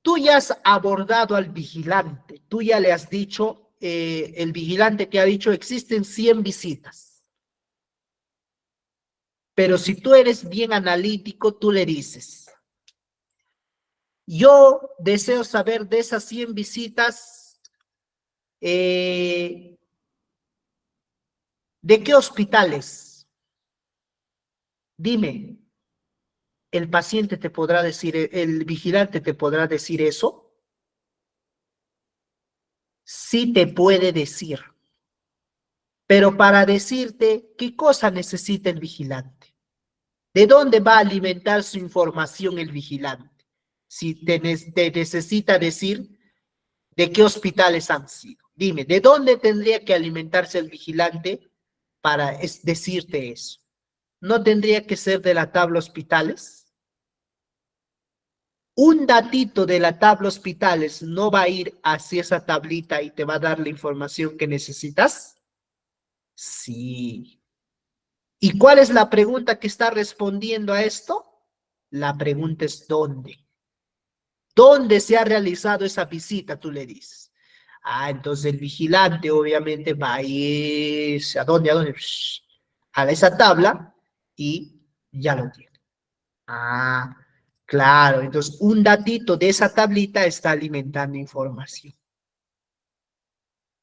Tú ya has abordado al vigilante, tú ya le has dicho, el vigilante te ha dicho, existen 100 visitas. Pero si tú eres bien analítico, tú le dices, yo deseo saber de esas 100 visitas, ¿de qué hospitales? Dime, ¿el paciente te podrá decir, el vigilante te podrá decir eso? Sí te puede decir, pero para decirte qué cosa necesita el vigilante. ¿De dónde va a alimentar su información el vigilante? Si te necesita decir de qué hospitales han sido. Dime, ¿de dónde tendría que alimentarse el vigilante para decirte eso? ¿No tendría que ser de la tabla hospitales? Un datito de la tabla hospitales no va a ir hacia esa tablita y te va a dar la información que necesitas. Sí. ¿Y cuál es la pregunta que está respondiendo a esto? La pregunta es ¿dónde? ¿Dónde se ha realizado esa visita? Tú le dices. Ah, entonces el vigilante obviamente va a ir a dónde, a esa tabla y ya lo tiene. Ah, claro, entonces un datito de esa tablita está alimentando información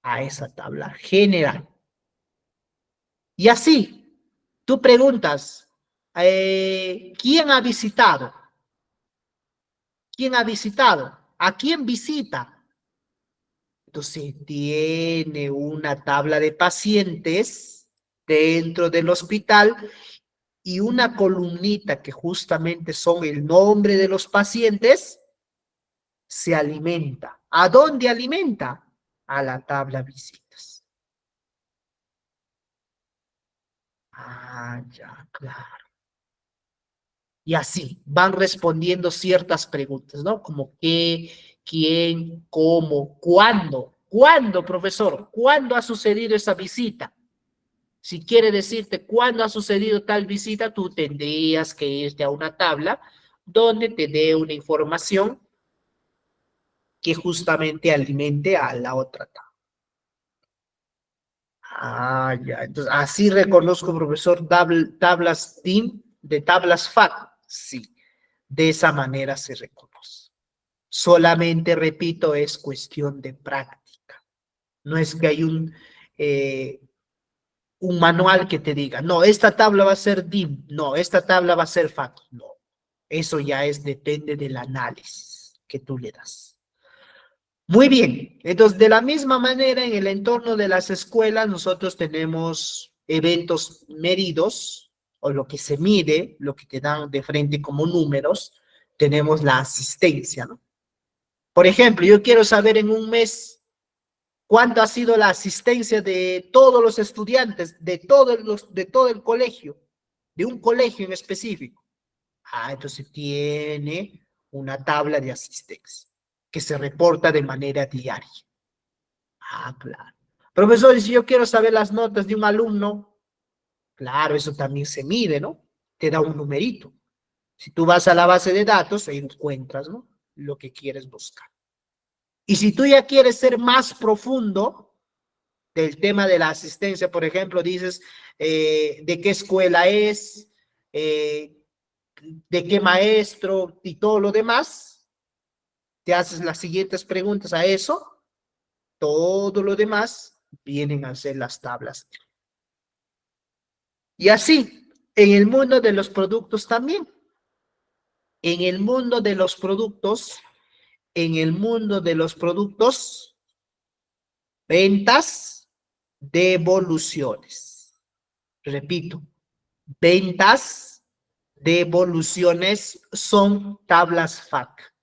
a esa tabla general. Y así, tú preguntas, ¿quién ha visitado? ¿Quién ha visitado? ¿A quién visita? Entonces tiene una tabla de pacientes dentro del hospital y una columnita que justamente son el nombre de los pacientes, se alimenta. ¿A dónde alimenta? A la tabla visitas. Ah, ya, claro. Y así van respondiendo ciertas preguntas, ¿no? Como qué, quién, cómo, cuándo. ¿Cuándo, profesor? ¿Cuándo ha sucedido esa visita? Si quiere decirte cuándo ha sucedido tal visita, tú tendrías que irte a una tabla donde te dé una información que justamente alimente a la otra tabla. Ah, ya. Entonces, así reconozco, profesor, tablas TIM de tablas FAT. Sí, de esa manera se reconoce. Solamente, repito, es cuestión de práctica. No es que hay un manual que te diga, no, esta tabla va a ser DIM, no, esta tabla va a ser FAT. No, eso ya depende del análisis que tú le das. Muy bien, entonces de la misma manera en el entorno de las escuelas nosotros tenemos eventos medidos o lo que se mide, lo que te dan de frente como números, tenemos la asistencia, ¿no? Por ejemplo, yo quiero saber en un mes cuánto ha sido la asistencia de todos los estudiantes, de todo el colegio, de un colegio en específico. Ah, entonces tiene una tabla de asistencia que se reporta de manera diaria. Ah, claro. Profesor, y si yo quiero saber las notas de un alumno, claro, eso también se mide, ¿no? Te da un numerito. Si tú vas a la base de datos, ahí encuentras, ¿no? Lo que quieres buscar. Y si tú ya quieres ser más profundo del tema de la asistencia, por ejemplo, dices de qué escuela es, de qué maestro y todo lo demás, te haces las siguientes preguntas a eso, todo lo demás vienen a ser las tablas. Y así, en el mundo de los productos también. En el mundo de los productos, en el mundo de los productos, ventas, devoluciones. Repito, ventas, devoluciones son tablas FAC.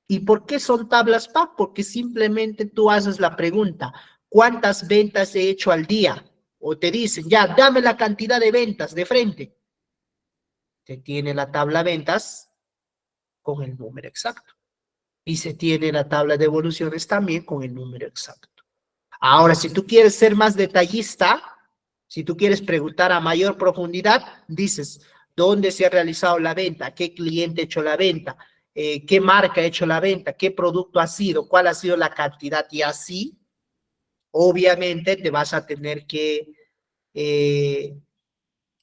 ¿Y por qué son tablas FAC? Porque simplemente tú haces la pregunta, ¿cuántas ventas he hecho al día? O te dicen, ya, dame la cantidad de ventas de frente. Se tiene la tabla ventas con el número exacto. Y se tiene la tabla de evoluciones también con el número exacto. Ahora, si tú quieres ser más detallista, si tú quieres preguntar a mayor profundidad, dices, ¿dónde se ha realizado la venta? ¿Qué cliente ha hecho la venta? qué marca ha hecho la venta, qué producto ha sido, cuál ha sido la cantidad y así, obviamente te vas a tener que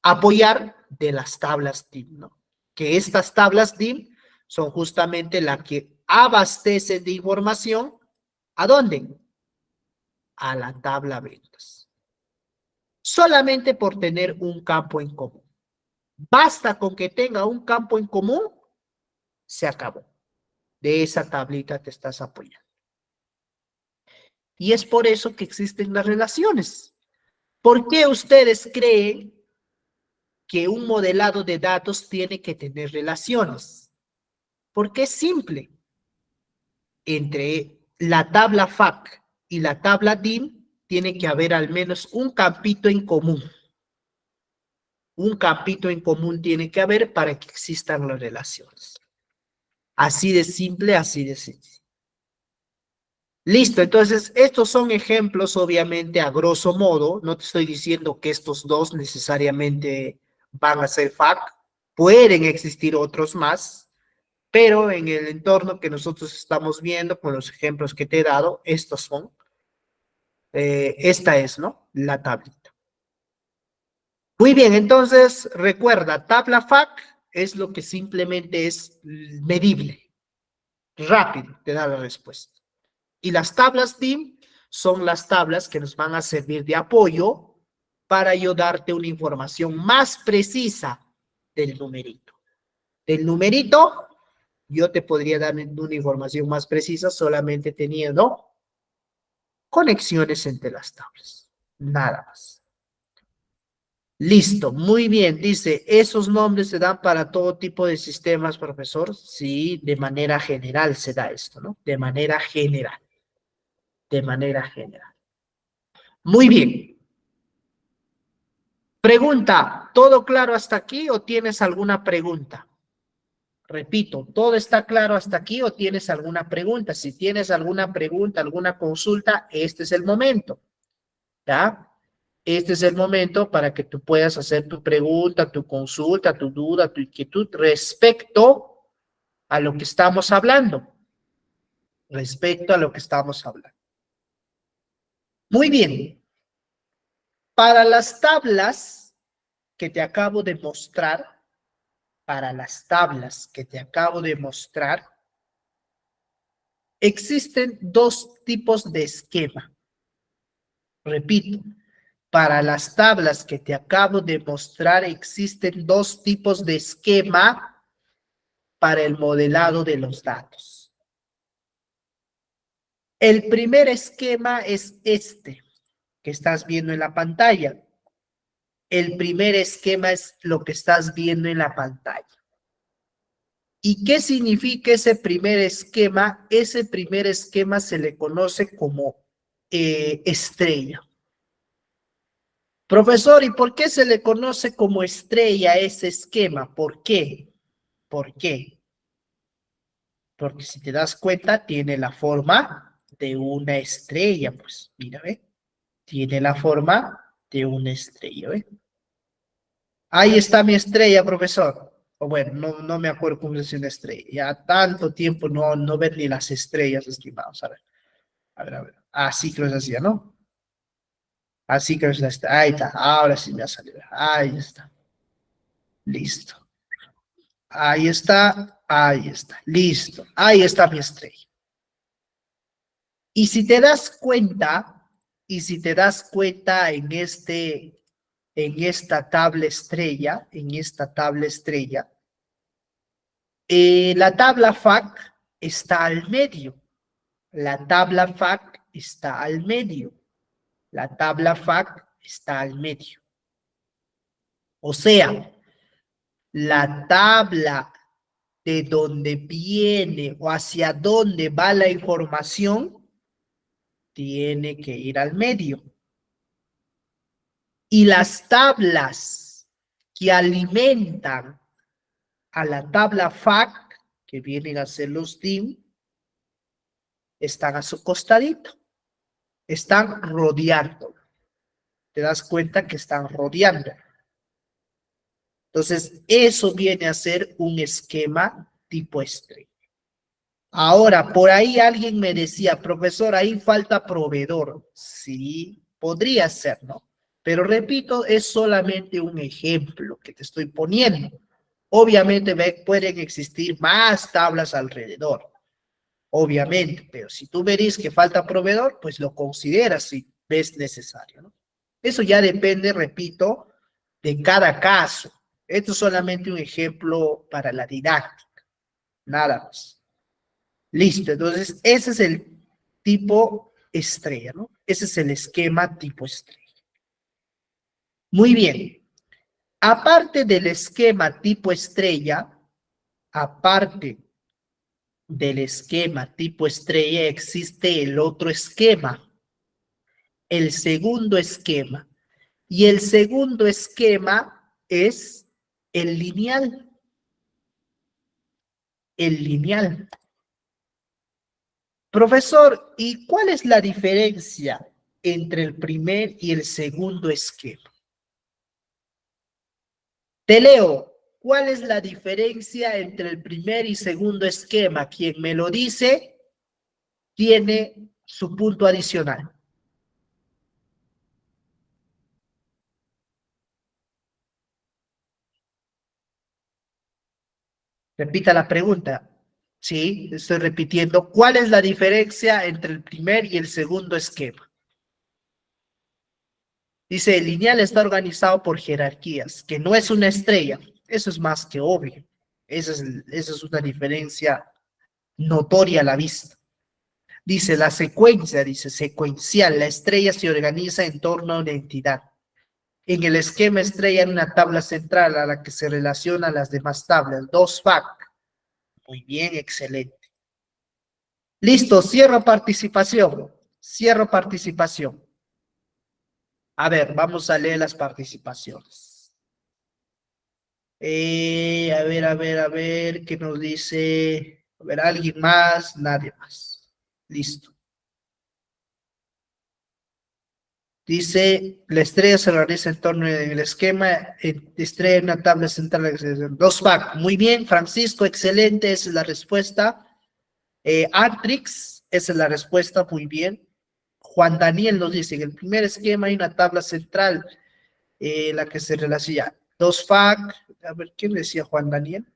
apoyar de las tablas DIM, ¿no? Que estas tablas DIM son justamente las que abastecen de información, ¿a dónde? A la tabla ventas. Solamente por tener un campo en común. Basta con que tenga un campo en común, se acabó. De esa tablita te estás apoyando. Y es por eso que existen las relaciones. ¿Por qué ustedes creen que un modelado de datos tiene que tener relaciones? Porque es simple. Entre la tabla FAC y la tabla DIM tiene que haber al menos un campito en común. Un campito en común tiene que haber para que existan las relaciones. Así de simple, así de sencillo. Listo, entonces estos son ejemplos, obviamente, a grosso modo. No te estoy diciendo que estos dos necesariamente van a ser FAC. Pueden existir otros más, pero en el entorno que nosotros estamos viendo, con los ejemplos que te he dado, estos son. Esta es, ¿no? La tablita. Muy bien, entonces recuerda, tabla FAC es lo que simplemente es medible, rápido, te da la respuesta. Y las tablas DIM son las tablas que nos van a servir de apoyo para yo darte una información más precisa del numerito. Del numerito, yo te podría dar una información más precisa solamente teniendo conexiones entre las tablas. Nada más. Listo, muy bien. Dice, ¿esos nombres se dan para todo tipo de sistemas, profesor? Sí, de manera general se da esto, ¿no? De manera general. De manera general. Muy bien. Pregunta, ¿todo claro hasta aquí o tienes alguna pregunta? Repito, ¿todo está claro hasta aquí o tienes alguna pregunta? Si tienes alguna pregunta, alguna consulta, este es el momento, ¿ya? Este es el momento para que tú puedas hacer tu pregunta, tu consulta, tu duda, tu inquietud respecto a lo que estamos hablando. Respecto a lo que estamos hablando. Muy bien. Para las tablas que te acabo de mostrar, existen dos tipos de esquema. Repito, para las tablas que te acabo de mostrar existen dos tipos de esquema para el modelado de los datos. El primer esquema es este que estás viendo en la pantalla. El primer esquema es lo que estás viendo en la pantalla. ¿Y qué significa ese primer esquema? Ese primer esquema se le conoce como estrella. Profesor, ¿y por qué se le conoce como estrella ese esquema? ¿Por qué? ¿Por qué? Porque si te das cuenta, tiene la forma de una estrella, pues, mira, ¿ve? Tiene la forma de una estrella, ¿ve? Ahí está mi estrella, profesor. O bueno, no me acuerdo cómo es una estrella. Ya tanto tiempo no ver ni las estrellas, estimados. A ver, a ver, a ver. Así creo que se hacía, ¿no? Así creo que se hacía. Ahí está. Ahora sí me ha salido. Ahí está. Listo. Ahí está. Ahí está. Listo. Ahí está mi estrella. Y si te das cuenta, en esta tabla estrella, la tabla FAC está al medio. La tabla FAC está al medio. La tabla FAC está al medio. O sea, la tabla de donde viene o hacia dónde va la información tiene que ir al medio. Y las tablas que alimentan a la tabla FAC, que vienen a ser los DIM, están a su costadito. Están rodeando. Te das cuenta que están rodeando. Entonces, eso viene a ser un esquema tipo estrella. Ahora, por ahí alguien me decía, profesor, ahí falta proveedor. Sí, podría ser, ¿no? Pero repito, es solamente un ejemplo que te estoy poniendo. Obviamente pueden existir más tablas alrededor, obviamente, pero si tú ves que falta proveedor, pues lo consideras si ves necesario, ¿no? Eso ya depende, repito, de cada caso. Esto es solamente un ejemplo para la didáctica, nada más. Listo, entonces ese es el tipo estrella, ¿no? Ese es el esquema tipo estrella. Muy bien. Aparte del esquema tipo estrella, aparte del esquema tipo estrella, existe el otro esquema, el segundo esquema. Y el segundo esquema es el lineal. El lineal. Profesor, ¿y cuál es la diferencia entre el primer y el segundo esquema? Te leo. ¿Cuál es la diferencia entre el primer y segundo esquema? Quien me lo dice tiene su punto adicional. Repita la pregunta. Sí, estoy repitiendo. ¿Cuál es la diferencia entre el primer y el segundo esquema? Dice, el lineal está organizado por jerarquías, que no es una estrella. Eso es más que obvio. Esa es una diferencia notoria a la vista. Dice, la secuencia, dice, secuencial. La estrella se organiza en torno a una entidad. En el esquema estrella hay una tabla central a la que se relacionan las demás tablas. Dos fac. Muy bien, excelente. Listo, cierro participación. Cierro participación. A ver, vamos a leer las participaciones. A ver, ¿qué nos dice? A ver, ¿alguien más? Nadie más. Listo. Dice, la estrella se realiza en torno del esquema, estrella en una tabla central, dos fac. Muy bien, Francisco, excelente, esa es la respuesta. Artrix, esa es la respuesta, muy bien. Juan Daniel nos dice, en el primer esquema hay una tabla central, la que se relaciona. Dos fac, a ver, ¿quién decía Juan Daniel?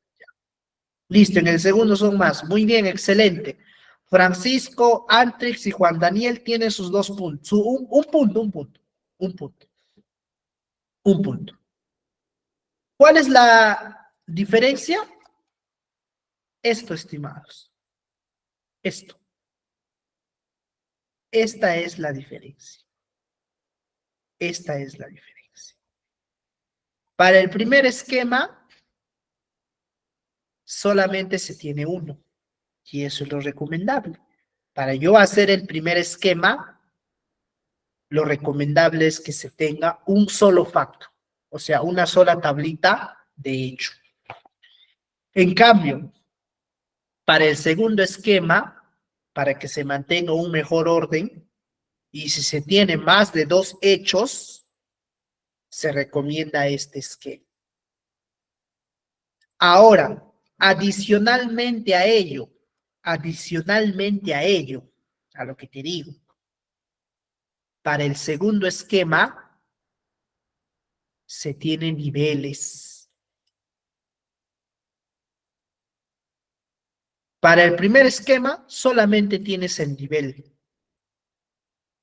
Listo, en el segundo son más. Muy bien, excelente. Francisco, Antrix y Juan Daniel tienen sus dos puntos. Un punto, un punto, un punto, un punto. ¿Cuál es la diferencia? Esto, estimados. Esto. Esta es la diferencia. Esta es la diferencia. Para el primer esquema, solamente se tiene uno. Y eso es lo recomendable. Para yo hacer el primer esquema, lo recomendable es que se tenga un solo facto, o sea, una sola tablita de hecho. En cambio, para el segundo esquema, para que se mantenga un mejor orden, y si se tiene más de dos hechos, se recomienda este esquema. Ahora, adicionalmente a ello, a lo que te digo, para el segundo esquema, se tienen niveles. Para el primer esquema, solamente tienes el nivel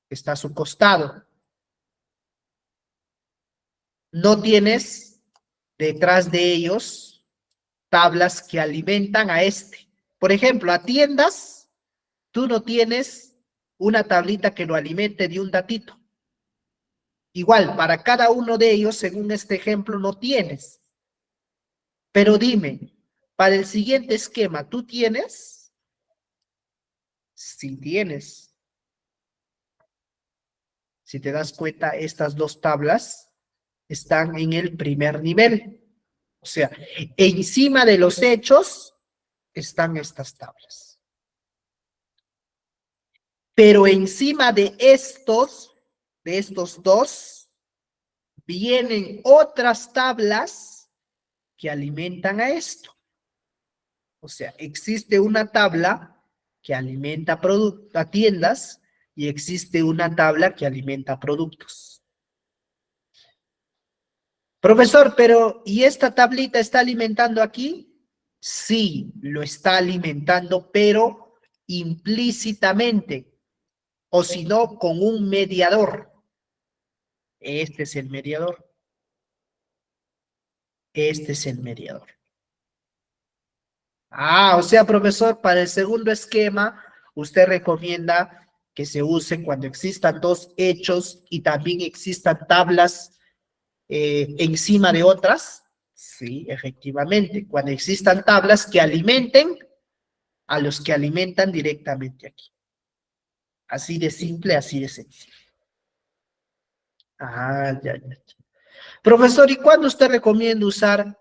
que está a su costado. No tienes detrás de ellos tablas que alimentan a este. Por ejemplo, a tiendas, tú no tienes una tablita que lo alimente de un datito. Igual, para cada uno de ellos, según este ejemplo, no tienes. Pero dime, para el siguiente esquema, ¿tú tienes? Sí tienes. Si te das cuenta, estas dos tablas están en el primer nivel. O sea, encima de los hechos están estas tablas. Pero encima de estos dos, vienen otras tablas que alimentan a esto. O sea, existe una tabla que alimenta a tiendas y existe una tabla que alimenta productos. Profesor, pero ¿y esta tablita está alimentando aquí? Sí, lo está alimentando, pero implícitamente, o si no, con un mediador. Este es el mediador. Este es el mediador. O sea, profesor, para el segundo esquema, usted recomienda que se use cuando existan dos hechos y también existan tablas encima de otras. Sí, efectivamente, cuando existan tablas que alimenten a los que alimentan directamente aquí. Así de simple, así de sencillo. Ya. Profesor, ¿y cuándo usted recomienda usar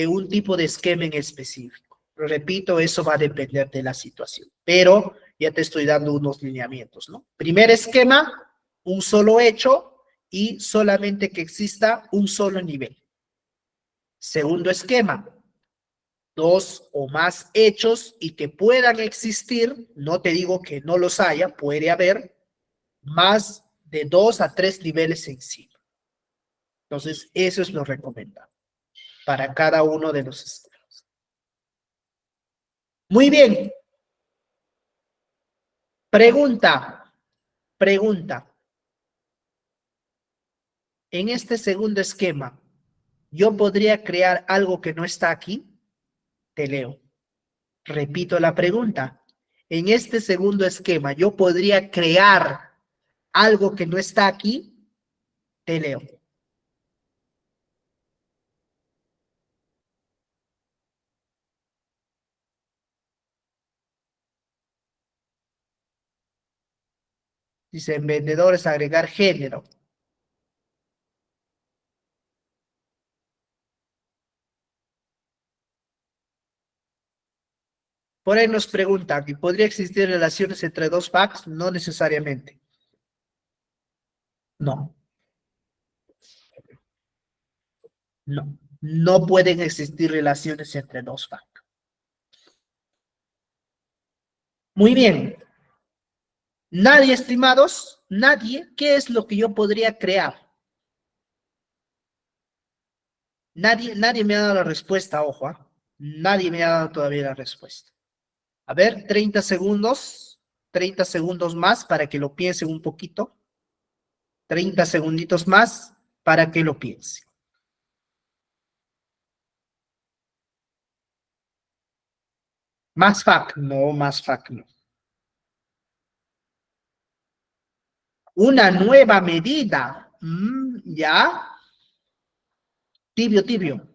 un tipo de esquema en específico? Repito, eso va a depender de la situación, pero ya te estoy dando unos lineamientos, ¿no? Primer esquema, un solo hecho y solamente que exista un solo nivel. Segundo esquema, dos o más hechos y que puedan existir, no te digo que no los haya, puede haber más de 2 a 3 niveles encima. Entonces, eso es lo recomendable para cada uno de los esquemas. Muy bien. Pregunta. En este segundo esquema, ¿yo podría crear algo que no está aquí? Te leo. Repito la pregunta. En este segundo esquema, ¿yo podría crear algo que no está aquí? Te leo. Dice, en vendedores agregar género. Por ahí nos preguntan, ¿y podría existir relaciones entre dos packs? No necesariamente. No, no pueden existir relaciones entre dos packs. Muy bien. Nadie, estimados, nadie, ¿qué es lo que yo podría crear? Nadie me ha dado la respuesta, ojo, nadie me ha dado todavía la respuesta. A ver, 30 segundos más para que lo piensen un poquito. 30 segunditos más para que lo piensen. Más fac, no. Una nueva medida. Ya. Tibio.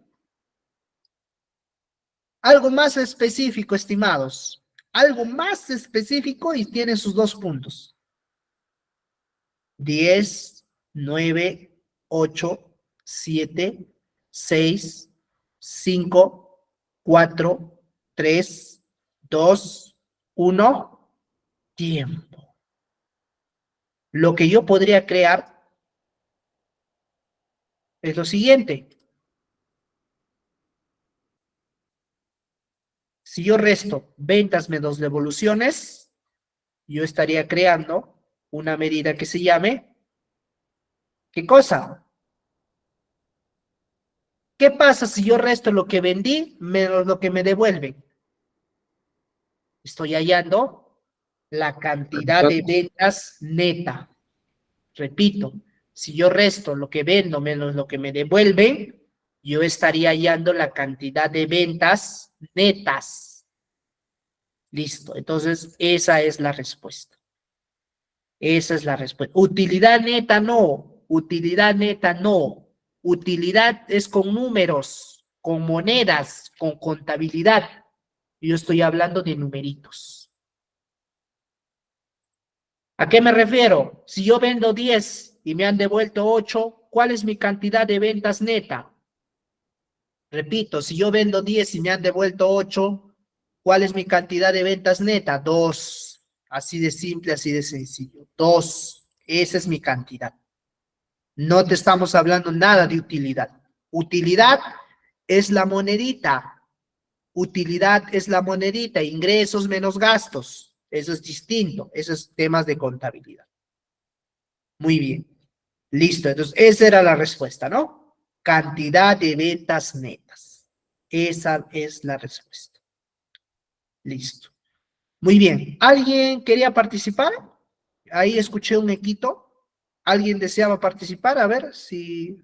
Algo más específico, estimados. Algo más específico y tiene sus dos puntos. 10, 9, 8, 7, 6, 5, 4, 3, 2, 1. Tiempo. Lo que yo podría crear es lo siguiente. Si yo resto ventas menos devoluciones, yo estaría creando una medida que se llame, ¿qué cosa? ¿Qué pasa si yo resto lo que vendí menos lo que me devuelven? Estoy hallando la cantidad de ventas neta. Repito, si yo resto lo que vendo menos lo que me devuelven, yo estaría hallando la cantidad de ventas netas. Listo, entonces esa es la respuesta. Esa es la respuesta. Utilidad neta no. Utilidad neta no. Utilidad es con números, con monedas, con contabilidad. Yo estoy hablando de numeritos. ¿A qué me refiero? Si yo vendo 10 y me han devuelto 8, ¿cuál es mi cantidad de ventas neta? Repito, si yo vendo 10 y me han devuelto 8, ¿cuál es mi cantidad de ventas neta? 2. Así de simple, así de sencillo. 2. Esa es mi cantidad. No te estamos hablando nada de utilidad. Utilidad es la monedita. Utilidad es la monedita. Ingresos menos gastos. Eso es distinto, eso es temas de contabilidad. Muy bien, listo, entonces esa era la respuesta, ¿no? Cantidad de ventas netas. Esa es la respuesta. Listo. Muy bien, ¿alguien quería participar? Ahí escuché un equito. ¿Alguien deseaba participar? A ver, si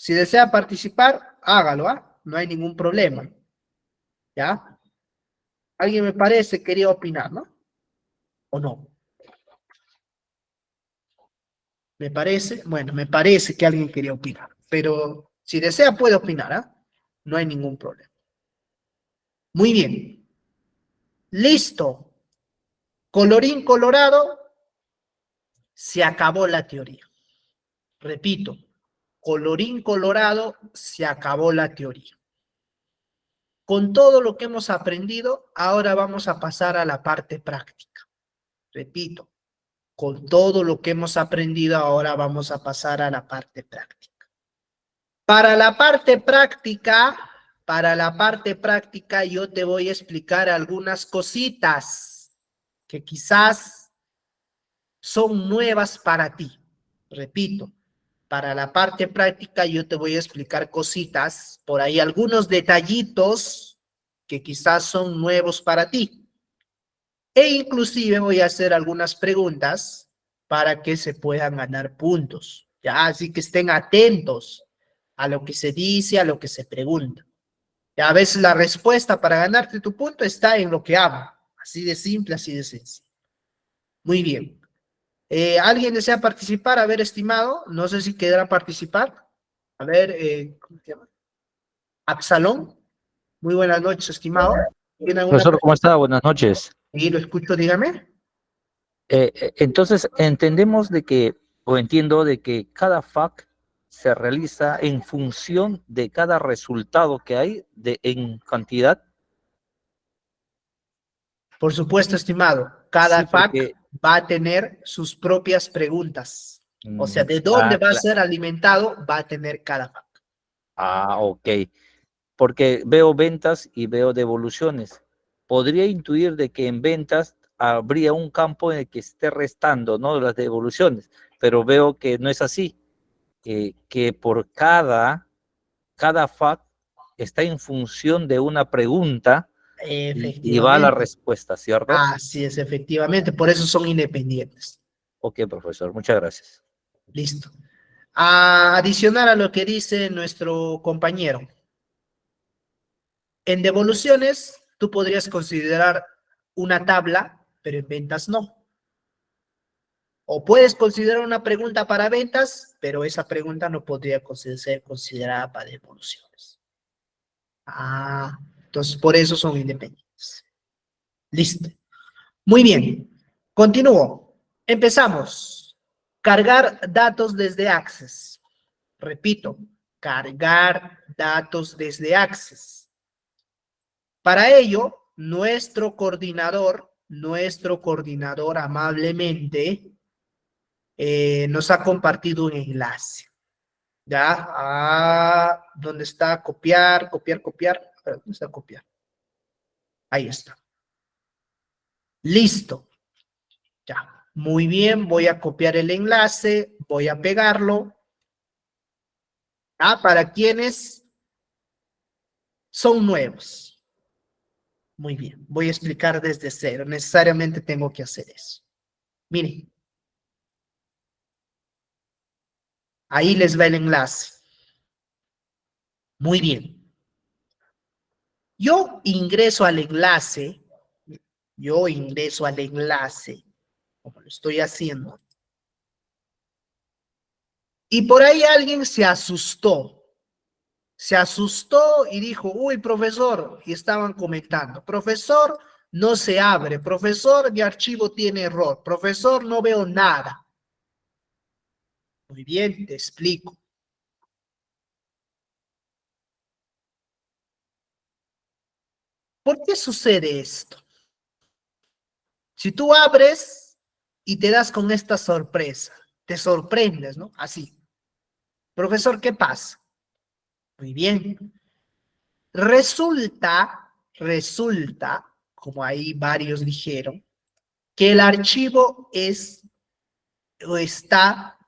desea participar, hágalo, ¿ah? No hay ningún problema, ¿ya? Alguien me parece quería opinar, ¿no? ¿O no? Me parece, bueno, me parece que alguien quería opinar, pero si desea puede opinar, ¿ah? No hay ningún problema. Muy bien. Listo. Colorín colorado, se acabó la teoría. Repito, colorín colorado, se acabó la teoría. Con todo lo que hemos aprendido, ahora vamos a pasar a la parte práctica. Repito, con todo lo que hemos aprendido, ahora vamos a pasar a la parte práctica. Para la parte práctica, yo te voy a explicar algunas cositas que quizás son nuevas para ti. Repito, para la parte práctica yo te voy a explicar cositas, por ahí algunos detallitos que quizás son nuevos para ti. E inclusive voy a hacer algunas preguntas para que se puedan ganar puntos. Ya, así que estén atentos a lo que se dice, a lo que se pregunta. Ya, a veces la respuesta para ganarte tu punto está en lo que hago. Así de simple, así de sencillo. Muy bien. ¿Alguien desea participar? A ver, estimado, no sé si quedará participar. A ver, ¿cómo se llama? Absalón. Muy buenas noches, estimado. ¿Tiene alguna Profesor, ¿cómo pregunta? está? Buenas noches. Sí, lo escucho, dígame. Entonces, entendemos de que, o entiendo de que cada FAQ se realiza en función de cada resultado que hay en cantidad. Por supuesto, estimado. Cada Sí, FAQ porque, va a tener sus propias preguntas. O sea, de dónde ah, va a ser alimentado, va a tener cada FAQ. ok. Porque veo ventas y veo devoluciones. Podría intuir de que en ventas habría un campo en el que esté restando, ¿no? Las devoluciones, pero veo que no es así, que por cada FAQ está en función de una pregunta y va a la Efectivamente. respuesta, ¿cierto? Así es, efectivamente. Por eso son independientes. Ok, profesor, muchas gracias. Listo. A adicionar a lo que dice nuestro compañero. En devoluciones, tú podrías considerar una tabla, pero en ventas no. O puedes considerar una pregunta para ventas, pero esa pregunta no podría ser considerada para devoluciones. Entonces por eso son independientes. Listo. Muy bien. Continúo. Empezamos. Cargar datos desde Access. Repito, cargar datos desde Access. Para ello, nuestro coordinador amablemente nos ha compartido un enlace. ¿Ya? ¿Dónde está? Copiar, copiar, copiar. A ver, ¿dónde está copiar? Ahí está. Listo. Ya. Muy bien, voy a copiar el enlace, voy a pegarlo. Para quienes son nuevos. Muy bien, voy a explicar desde cero. Necesariamente tengo que hacer eso. Miren, ahí les va el enlace. Muy bien. Yo ingreso al enlace, como lo estoy haciendo, y por ahí alguien se asustó y dijo, uy, profesor, y estaban comentando, profesor, no se abre, profesor, mi archivo tiene error, profesor, no veo nada. Muy bien, te explico. ¿Por qué sucede esto? Si tú abres y te das con esta sorpresa, te sorprendes, ¿no? Así. Profesor, ¿qué pasa? Muy bien. Resulta, como ahí varios dijeron, que el archivo está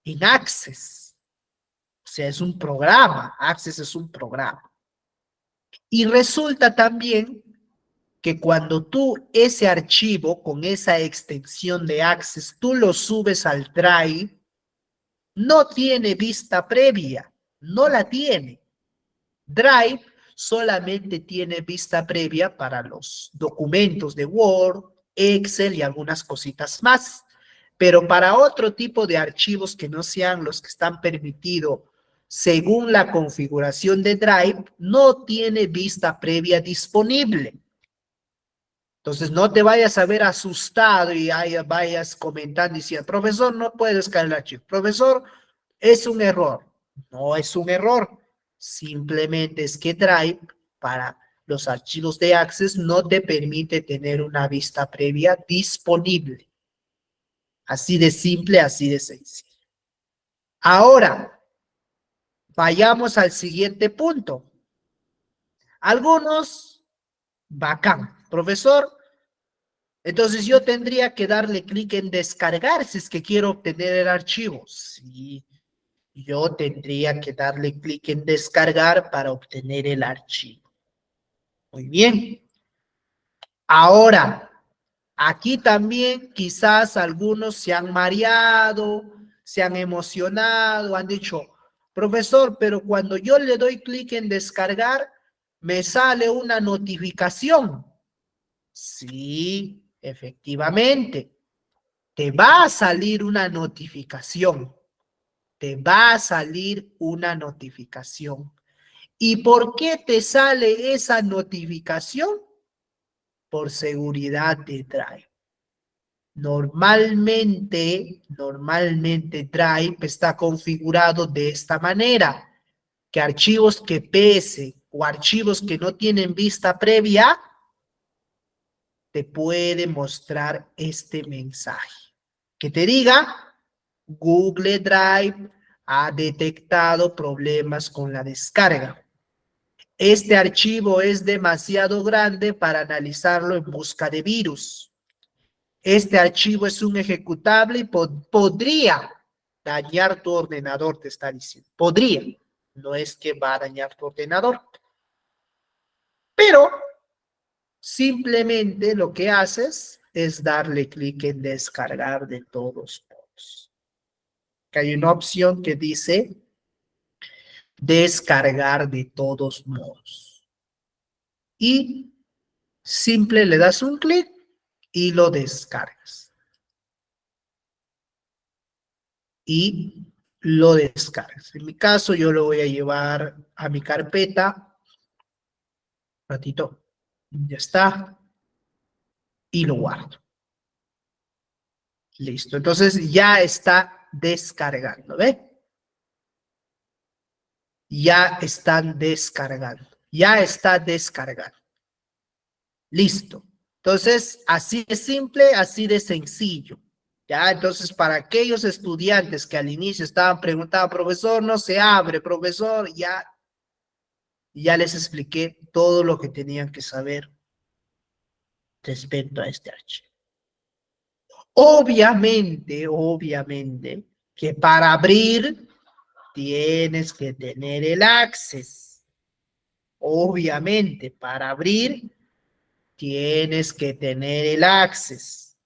en Access. O sea, es un programa. Access es un programa. Y resulta también que cuando tú ese archivo con esa extensión de Access, tú lo subes al Drive, no tiene vista previa, no la tiene. Drive solamente tiene vista previa para los documentos de Word, Excel y algunas cositas más. Pero para otro tipo de archivos que no sean los que están permitidos según la configuración de Drive, no tiene vista previa disponible. Entonces no te vayas a ver asustado y vayas comentando y diciendo, profesor, no puedes descargar el archivo. Profesor, es un error. No es un error. Simplemente es que Drive para los archivos de Access no te permite tener una vista previa disponible. Así de simple, así de sencillo. Ahora, vayamos al siguiente punto. Algunos, bacán. Profesor, entonces yo tendría que darle clic en descargar si es que quiero obtener el archivo. Sí, yo tendría que darle clic en descargar para obtener el archivo. Muy bien. Ahora, aquí también quizás algunos se han mareado, se han emocionado, han dicho, profesor, pero cuando yo le doy clic en descargar, me sale una notificación. Sí, efectivamente, te va a salir una notificación. Te va a salir una notificación. ¿Y por qué te sale esa notificación? Por seguridad de Drive. Normalmente Drive está configurado de esta manera, que archivos que pese o archivos que no tienen vista previa, te puede mostrar este mensaje. Que te diga, Google Drive ha detectado problemas con la descarga. Este archivo es demasiado grande para analizarlo en busca de virus. Este archivo es un ejecutable y podría dañar tu ordenador, te está diciendo. Podría. No es que va a dañar tu ordenador. Pero simplemente lo que haces es darle clic en descargar de todos modos. Que hay una opción que dice descargar de todos modos. Y simple le das un clic y lo descargas. Y lo descargas. En mi caso, yo lo voy a llevar a mi carpeta. Un ratito. Ya está. Y lo guardo. Listo. Entonces ya está descargando. ¿Ve? Ya están descargando. Ya está descargando. Listo. Entonces, así de simple, así de sencillo. Ya, entonces, para aquellos estudiantes que al inicio estaban preguntando, profesor, no se abre, profesor, ya les expliqué todo lo que tenían que saber respecto a este archivo. Obviamente, que para abrir tienes que tener el access. Obviamente, para abrir tienes que tener el access.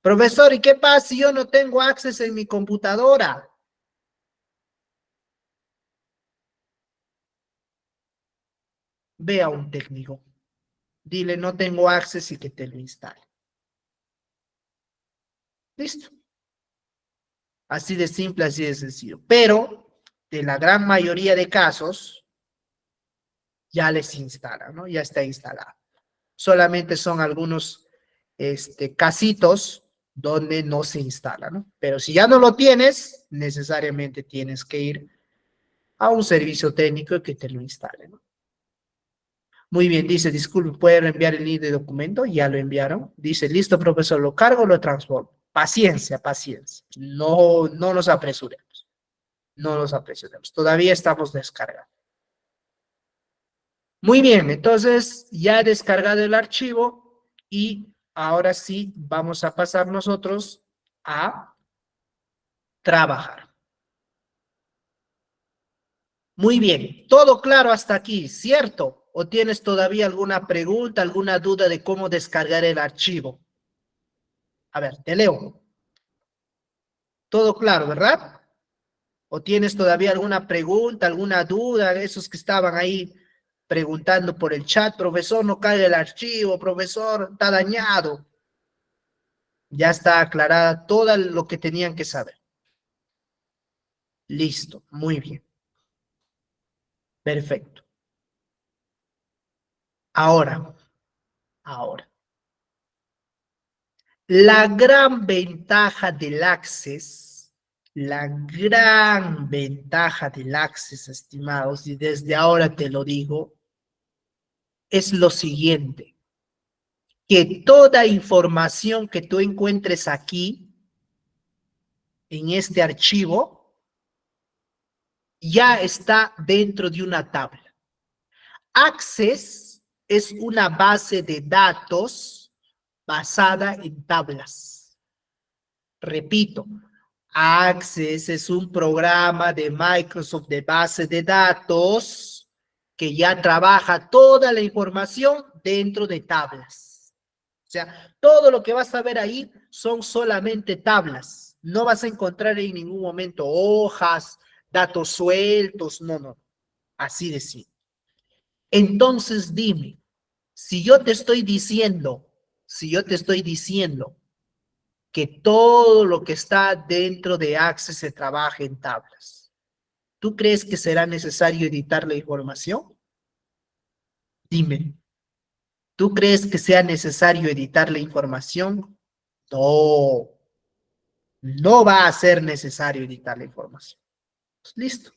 Profesor, ¿y qué pasa si yo no tengo access en mi computadora? Ve a un técnico. Dile, no tengo access y que te lo instale. Listo. Así de simple, así de sencillo. Pero, de la gran mayoría de casos, ya les instala, ¿no? Ya está instalado. Solamente son algunos casitos donde no se instala, ¿no? Pero si ya no lo tienes, necesariamente tienes que ir a un servicio técnico que te lo instale, ¿no? Muy bien, dice, disculpe, ¿puede reenviar el link de documento? Ya lo enviaron. Dice, listo, profesor, lo cargo, lo transformo. Paciencia, paciencia. No nos apresuremos. No nos apresuremos. Todavía estamos descargando. Muy bien, entonces ya he descargado el archivo y ahora sí vamos a pasar nosotros a trabajar. Muy bien, todo claro hasta aquí, ¿cierto? ¿O tienes todavía alguna pregunta, alguna duda de cómo descargar el archivo? A ver, te leo. Todo claro, ¿verdad? ¿O tienes todavía alguna pregunta, alguna duda? Esos que estaban ahí preguntando por el chat, profesor, no cae el archivo, profesor, está dañado. Ya está aclarada todo lo que tenían que saber. Listo, muy bien. Perfecto. Ahora. La gran ventaja del Access, estimados, y desde ahora te lo digo, es lo siguiente, que toda información que tú encuentres aquí, en este archivo, ya está dentro de una tabla. Access es una base de datos basada en tablas. Repito, Access es un programa de Microsoft de base de datos que ya trabaja toda la información dentro de tablas. O sea, todo lo que vas a ver ahí son solamente tablas. No vas a encontrar en ningún momento hojas, datos sueltos, no. Así de simple. Entonces dime, si yo te estoy diciendo que todo lo que está dentro de Access se trabaja en tablas, ¿tú crees que será necesario editar la información? Dime, ¿tú crees que sea necesario editar la información? No, no va a ser necesario editar la información. Pues listo.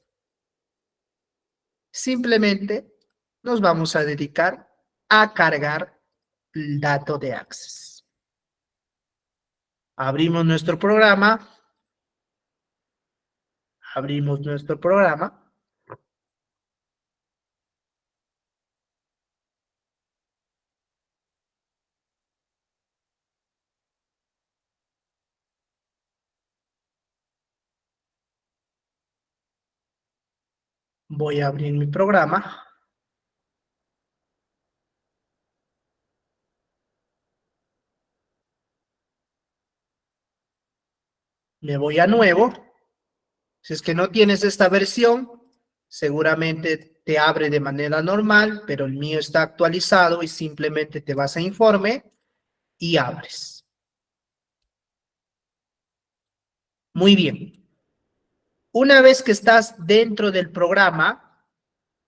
Simplemente nos vamos a dedicar a cargar el dato de Access. Abrimos nuestro programa. Voy a abrir mi programa. Me voy a nuevo. Si es que no tienes esta versión, seguramente te abre de manera normal, pero el mío está actualizado y simplemente te vas a informe y abres. Muy bien. Una vez que estás dentro del programa,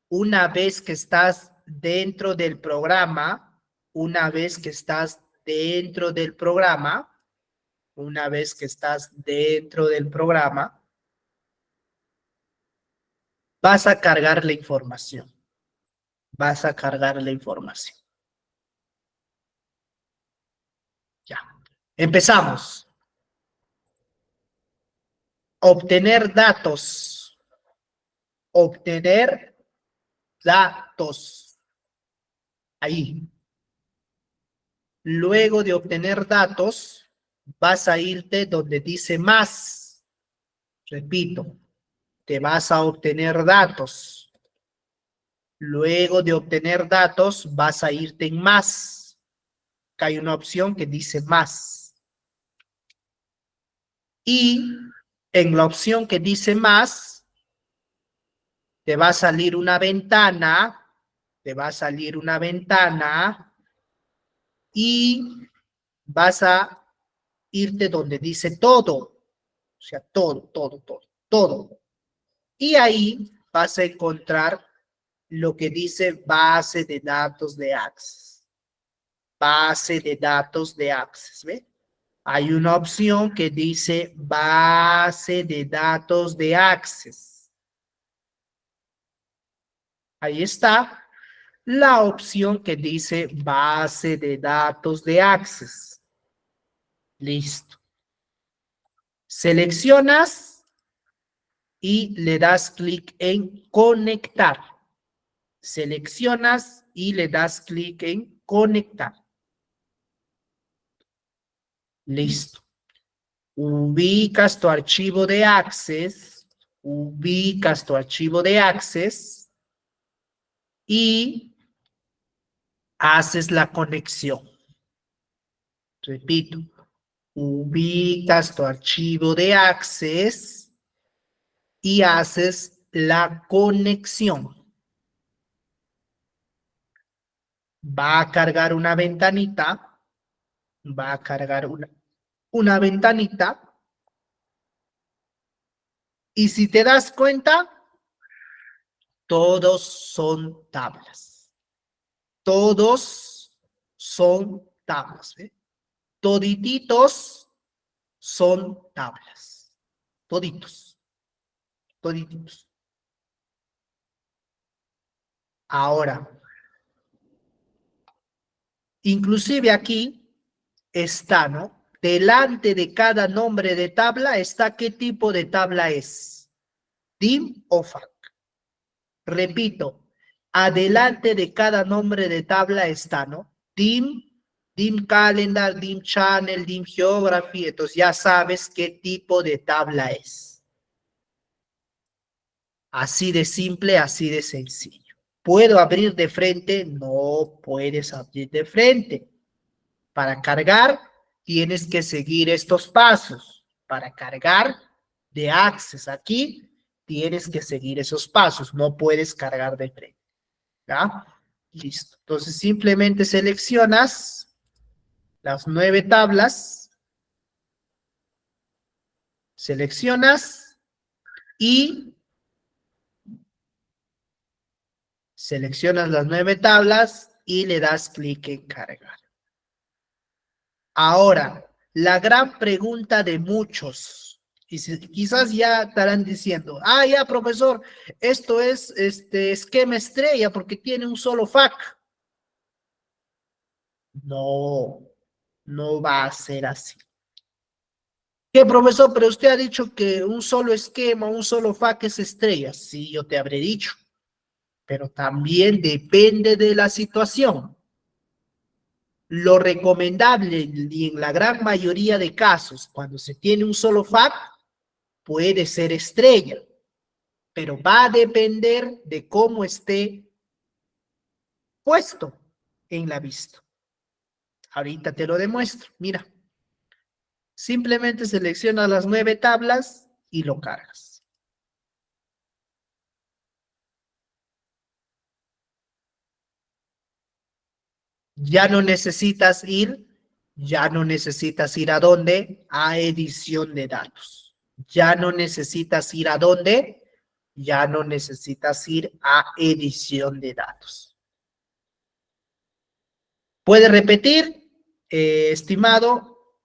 una vez que estás dentro del programa, una vez que estás dentro del programa, una vez que estás dentro del programa, vas a cargar la información. Vas a cargar la información. Ya. Empezamos. Obtener datos. Obtener datos. Ahí. Luego de obtener datos, vas a irte donde dice más. Repito, te vas a obtener datos. Luego de obtener datos, vas a irte en más. Acá hay una opción que dice más. Y en la opción que dice más, te va a salir una ventana, y vas a irte donde dice todo, o sea, todo. Y ahí vas a encontrar lo que dice base de datos de Access. Base de datos de Access, ¿ve? Hay una opción que dice base de datos de Access. Ahí está la opción que dice base de datos de Access. Listo. Seleccionas y le das clic en conectar. Seleccionas y le das clic en conectar. Listo. Ubicas tu archivo de Access, ubicas tu archivo de Access y haces la conexión. Repito, ubicas tu archivo de Access y haces la conexión. Va a cargar una ventanita, va a cargar una ventanita, y si te das cuenta, todos son tablas. Todos son tablas. ¿Ve? Todititos son tablas. Toditos. Todititos. Ahora, inclusive aquí está, ¿no? Delante de cada nombre de tabla está qué tipo de tabla es. DIM o FAC. Repito, adelante de cada nombre de tabla está, ¿no? DIM Calendar, DIM Channel, DIM Geography, entonces ya sabes qué tipo de tabla es. Así de simple, así de sencillo. ¿Puedo abrir de frente? No puedes abrir de frente. Para cargar, tienes que seguir estos pasos. Para cargar de Access aquí, tienes que seguir esos pasos. No puedes cargar de frente. ¿Ya? Listo. Entonces simplemente seleccionas las 9 tablas, seleccionas y seleccionas las 9 tablas y le das clic en cargar. Ahora, la gran pregunta de muchos, y quizás ya estarán diciendo, ah, ya, profesor, esto es esquema estrella porque tiene un solo FAC. No, no va a ser así. ¿Qué, profesor? Pero usted ha dicho que un solo esquema, un solo FAC es estrella. Sí, yo te habré dicho, pero también depende de la situación. Lo recomendable y en la gran mayoría de casos, cuando se tiene un solo FAC, puede ser estrella, pero va a depender de cómo esté puesto en la vista. Ahorita te lo demuestro. Mira, simplemente selecciona las 9 tablas y lo cargas. Ya no necesitas ir a dónde, a edición de datos. Ya no necesitas ir a dónde, ya no necesitas ir a edición de datos. ¿Puede repetir, estimado?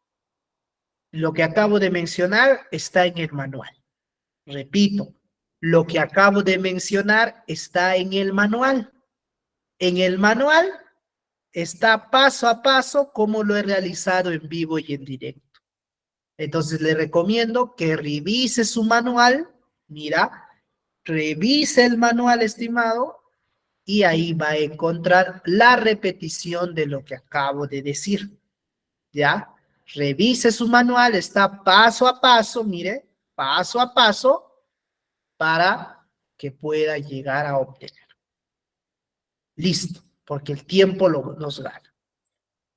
Lo que acabo de mencionar está en el manual. Repito, lo que acabo de mencionar está en el manual. En el manual está paso a paso cómo lo he realizado en vivo y en directo. Entonces le recomiendo que revise su manual. Mira, revise el manual, estimado, y ahí va a encontrar la repetición de lo que acabo de decir. ¿Ya? Revise su manual, está paso a paso, mire, paso a paso, para que pueda llegar a obtener. Listo, porque el tiempo nos gana.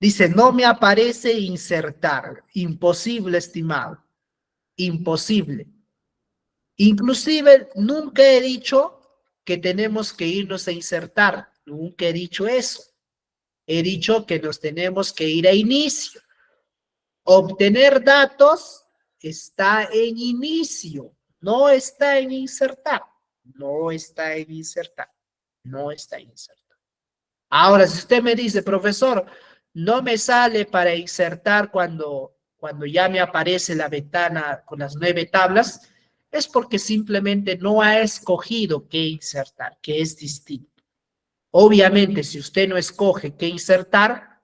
Dice, no me aparece insertar. Imposible, estimado. Imposible. Inclusive, nunca he dicho que tenemos que irnos a insertar. Nunca he dicho eso. He dicho que nos tenemos que ir a inicio. Obtener datos está en inicio. No está en insertar. No está en insertar. No está en insertar. Ahora, si usted me dice, profesor, no me sale para insertar cuando ya me aparece la ventana con las 9 tablas, es porque simplemente no ha escogido qué insertar, que es distinto. Obviamente, si usted no escoge qué insertar,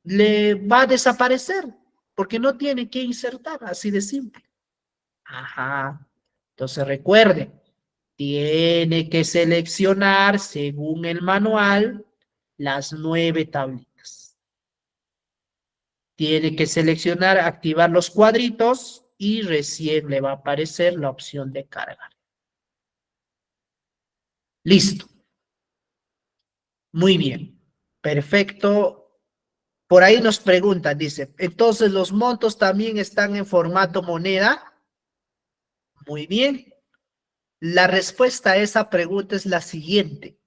le va a desaparecer, porque no tiene qué insertar, así de simple. Ajá. Entonces recuerde, tiene que seleccionar según el manual las 9 tablitas. Tiene que seleccionar, activar los cuadritos y recién le va a aparecer la opción de cargar. Listo. Muy bien. Perfecto. Por ahí nos preguntan, dice, entonces los montos también están en formato moneda. Muy bien. La respuesta a esa pregunta es la siguiente.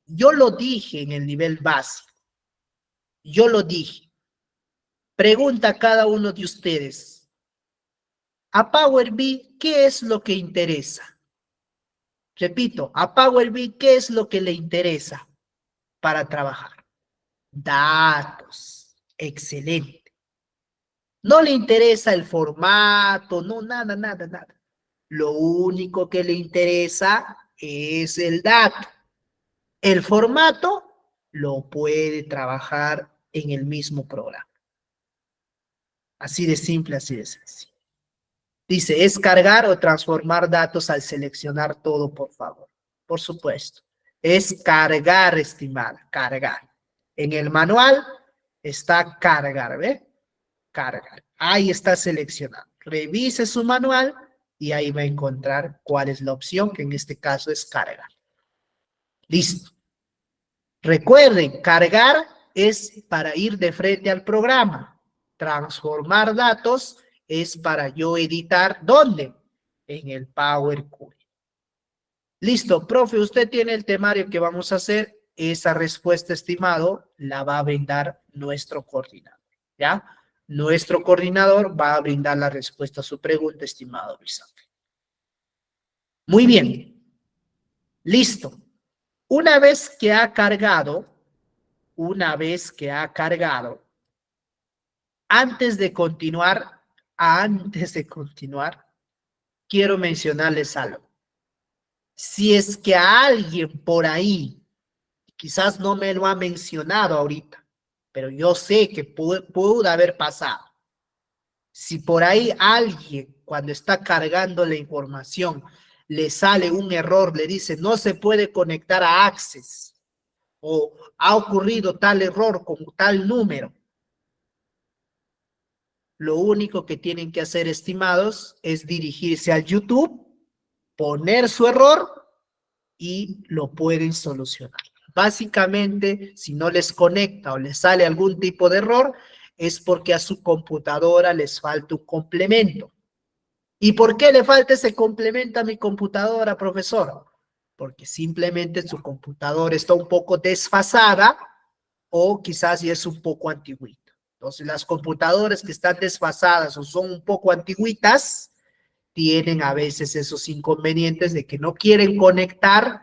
Yo lo dije en el nivel básico. Yo lo dije. Pregunta a cada uno de ustedes. A Power BI, ¿qué es lo que interesa? Repito, a Power BI, ¿qué es lo que le interesa para trabajar? Datos. Excelente. No le interesa el formato, no, nada, nada, nada. Lo único que le interesa es el dato. El formato lo puede trabajar en el mismo programa. Así de simple, así de sencillo. Dice, ¿es cargar o transformar datos al seleccionar todo, por favor? Por supuesto. Es cargar, estimada, cargar. En el manual está cargar, ¿ve? Cargar. Ahí está seleccionado. Revise su manual y ahí va a encontrar cuál es la opción, que en este caso es cargar. Listo. Recuerden, cargar es para ir de frente al programa. Transformar datos es para yo editar, ¿dónde? En el Power Query. Listo, profe, usted tiene el temario que vamos a hacer. Esa respuesta, estimado, la va a brindar nuestro coordinador, ¿ya? Nuestro coordinador va a brindar la respuesta a su pregunta, estimado Luis Ángel. Muy bien. Listo. Una vez que ha cargado, antes de continuar, quiero mencionarles algo. Si es que a alguien por ahí, quizás no me lo ha mencionado ahorita, pero yo sé que pudo haber pasado. Si por ahí alguien, cuando está cargando la información, le sale un error, le dice, no se puede conectar a Access, o ha ocurrido tal error con tal número, lo único que tienen que hacer, estimados, es dirigirse al YouTube, poner su error y lo pueden solucionar. Básicamente, si no les conecta o les sale algún tipo de error, es porque a su computadora les falta un complemento. ¿Y por qué le falta ese complemento a mi computadora, profesor? Porque simplemente su computadora está un poco desfasada o quizás ya es un poco antigüita. Entonces, las computadoras que están desfasadas o son un poco antiguitas, tienen a veces esos inconvenientes de que no quieren conectar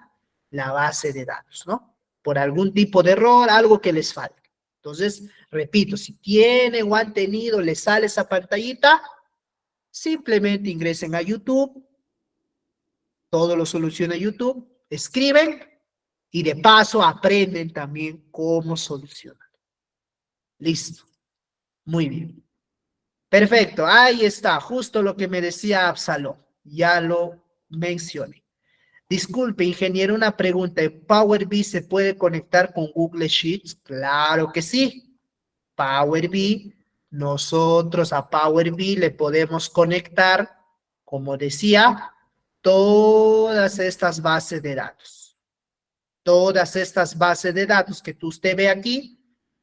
la base de datos, ¿no? Por algún tipo de error, algo que les falta. Entonces, repito, si tienen o han tenido, les sale esa pantallita, simplemente ingresen a YouTube, todo lo soluciona YouTube, escriben y de paso aprenden también cómo solucionar. Listo. Muy bien. Perfecto, ahí está, justo lo que me decía Absalón. Ya lo mencioné. Disculpe, ingeniero, una pregunta. ¿Power BI se puede conectar con Google Sheets? Claro que sí. Power BI, nosotros a Power BI le podemos conectar, como decía, todas estas bases de datos. Todas estas bases de datos que usted ve aquí,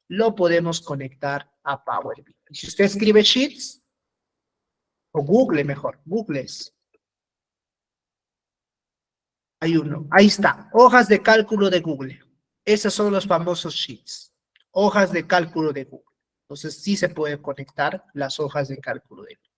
lo podemos conectar a Power BI. Si usted escribe Sheets, o Google mejor, Google es. Hay uno, ahí está, hojas de cálculo de Google. Esos son los famosos Sheets, hojas de cálculo de Google. Entonces sí se puede conectar las hojas de cálculo de Google.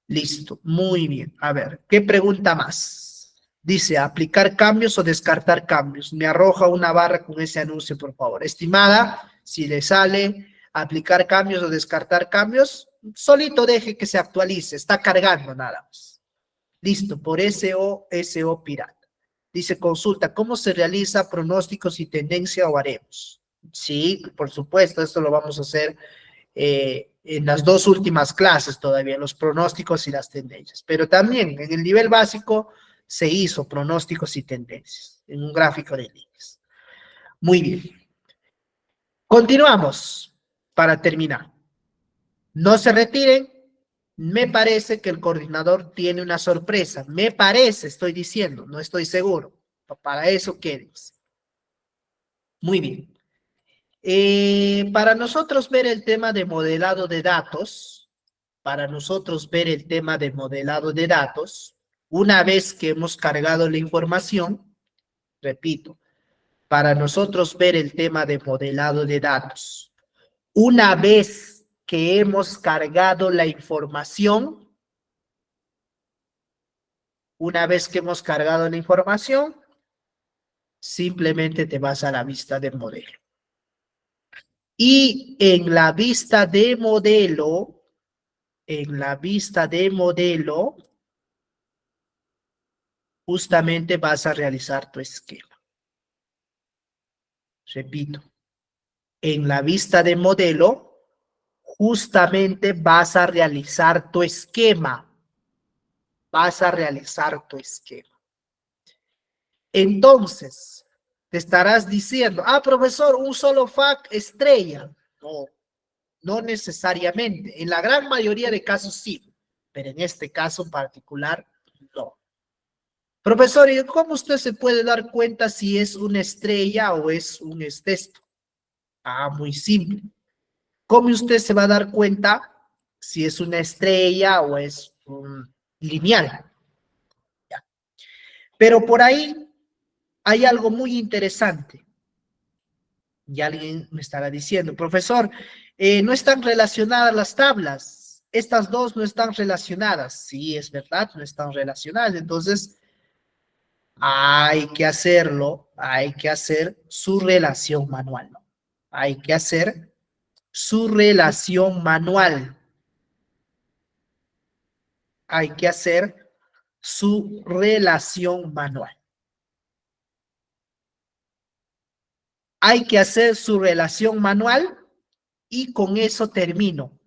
Listo, muy bien. A ver, ¿qué pregunta más? Dice, ¿aplicar cambios o descartar cambios? Me arroja una barra con ese anuncio, por favor. Estimada, si le sale aplicar cambios o descartar cambios, solito deje que se actualice, está cargando nada más. Listo, por SO pirata. Dice, consulta, ¿cómo se realiza pronósticos y tendencia o haremos? Sí, por supuesto, esto lo vamos a hacer en las dos últimas clases todavía, los pronósticos y las tendencias. Pero también en el nivel básico se hizo pronósticos y tendencias en un gráfico de líneas. Muy bien. Continuamos. para terminar. No se retiren. Me parece que el coordinador tiene una sorpresa. Me parece, estoy diciendo, no estoy seguro. Para eso quédense. Muy bien. Para nosotros ver el tema de modelado de datos, una vez que hemos cargado la información, repito, para nosotros ver el tema de modelado de datos, una vez que hemos cargado la información, simplemente te vas a la vista de modelo. Y en la vista de modelo, justamente vas a realizar tu esquema. Repito, en la vista de modelo, justamente vas a realizar tu esquema. Entonces, te estarás diciendo, profesor, un solo FAC estrella. No, no necesariamente. En la gran mayoría de casos sí, pero en este caso particular, no. Profesor, ¿y cómo usted se puede dar cuenta si es una estrella o es un estesto? Muy simple. ¿Cómo usted se va a dar cuenta si es una estrella o es un lineal? Ya. Pero por ahí hay algo muy interesante. Y alguien me estará diciendo, profesor, no están relacionadas las tablas. Estas dos no están relacionadas. Sí, es verdad, no están relacionadas. Entonces, hay que hacerlo, hay que hacer su relación manual, ¿no? Hay que hacer su relación manual. Hay que hacer su relación manual. Hay que hacer su relación manual y con eso termino.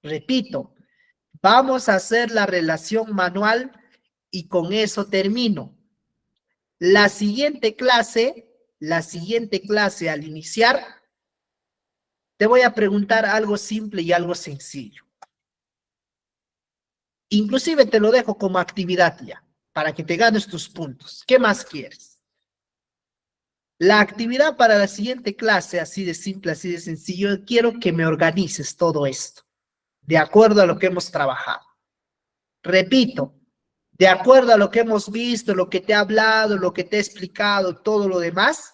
Repito, vamos a hacer la relación manual y con eso termino. La siguiente clase al iniciar, te voy a preguntar algo simple y algo sencillo. Inclusive te lo dejo como actividad ya, para que te ganes tus puntos. ¿Qué más quieres? La actividad para la siguiente clase, así de simple, así de sencillo, quiero que me organices todo esto, de acuerdo a lo que hemos trabajado. Repito, de acuerdo a lo que hemos visto, lo que te he hablado, lo que te he explicado, todo lo demás,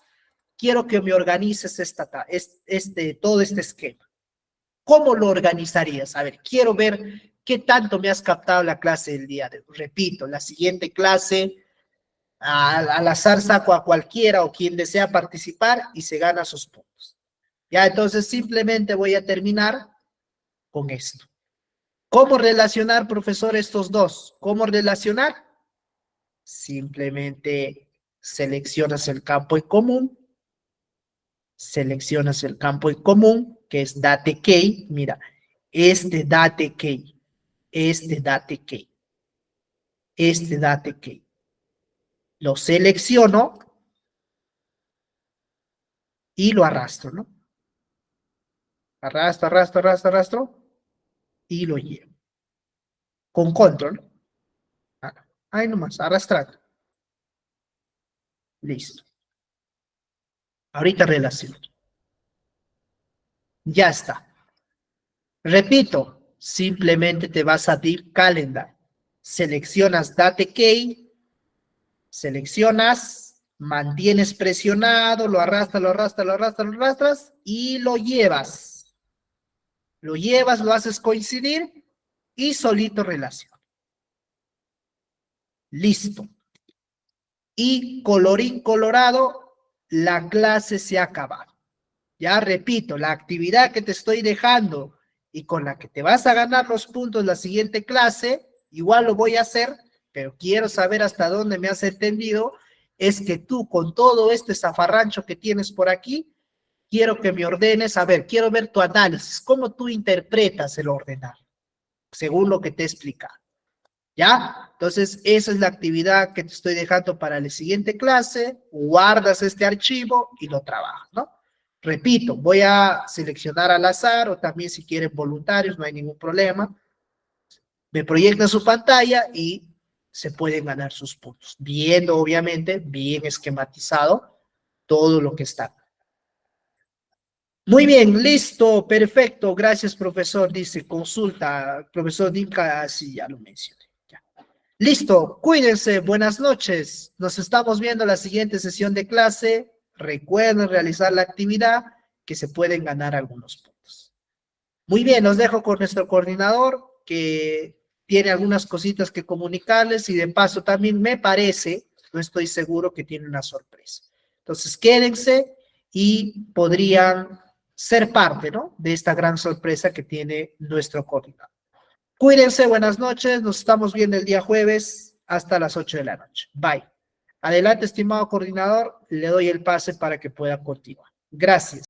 quiero que me organices todo este esquema. ¿Cómo lo organizarías? A ver, quiero ver qué tanto me has captado la clase del día de hoy. Repito, la siguiente clase, al azar saco a cualquiera o quien desea participar y se gana sus puntos. Ya, entonces simplemente voy a terminar con esto. ¿Cómo relacionar, profesor, estos dos? ¿Cómo relacionar? Simplemente seleccionas el campo en común, que es date key. Mira, date key, date key. Lo selecciono y lo arrastro, ¿no? Arrastro y lo llevo. Con control. Ahí nomás, arrastrando. Listo. Ahorita relaciono. Ya está. Repito, simplemente te vas a Deep Calendar. Seleccionas Date Key, mantienes presionado, lo arrastras y lo llevas. Lo haces coincidir y solito relaciona. Listo. Y colorín colorado, la clase se ha acabado. Ya repito, la actividad que te estoy dejando y con la que te vas a ganar los puntos la siguiente clase, igual lo voy a hacer, pero quiero saber hasta dónde me has entendido, es que tú con todo este zafarrancho que tienes por aquí, quiero que me ordenes, a ver, quiero ver tu análisis, cómo tú interpretas el ordenar, según lo que te he explicado. ¿Ya? Entonces, esa es la actividad que te estoy dejando para la siguiente clase, guardas este archivo y lo trabajas, ¿no? Repito, voy a seleccionar al azar o también si quieren voluntarios, no hay ningún problema. Me proyectan su pantalla y se pueden ganar sus puntos, viendo obviamente bien esquematizado todo lo que está. Muy bien, listo, perfecto, gracias profesor, dice, consulta, profesor Dinka, sí, ya lo mencioné. Ya. Listo, cuídense, buenas noches, nos estamos viendo en la siguiente sesión de clase, recuerden realizar la actividad que se pueden ganar algunos puntos. Muy bien, los dejo con nuestro coordinador que tiene algunas cositas que comunicarles y de paso también me parece, no estoy seguro que tiene una sorpresa. Entonces quédense y podrían ser parte, ¿no?, de esta gran sorpresa que tiene nuestro coordinador. Cuídense, buenas noches, nos estamos viendo el día jueves hasta las 8 de la noche. Bye. Adelante, estimado coordinador, le doy el pase para que pueda continuar. Gracias.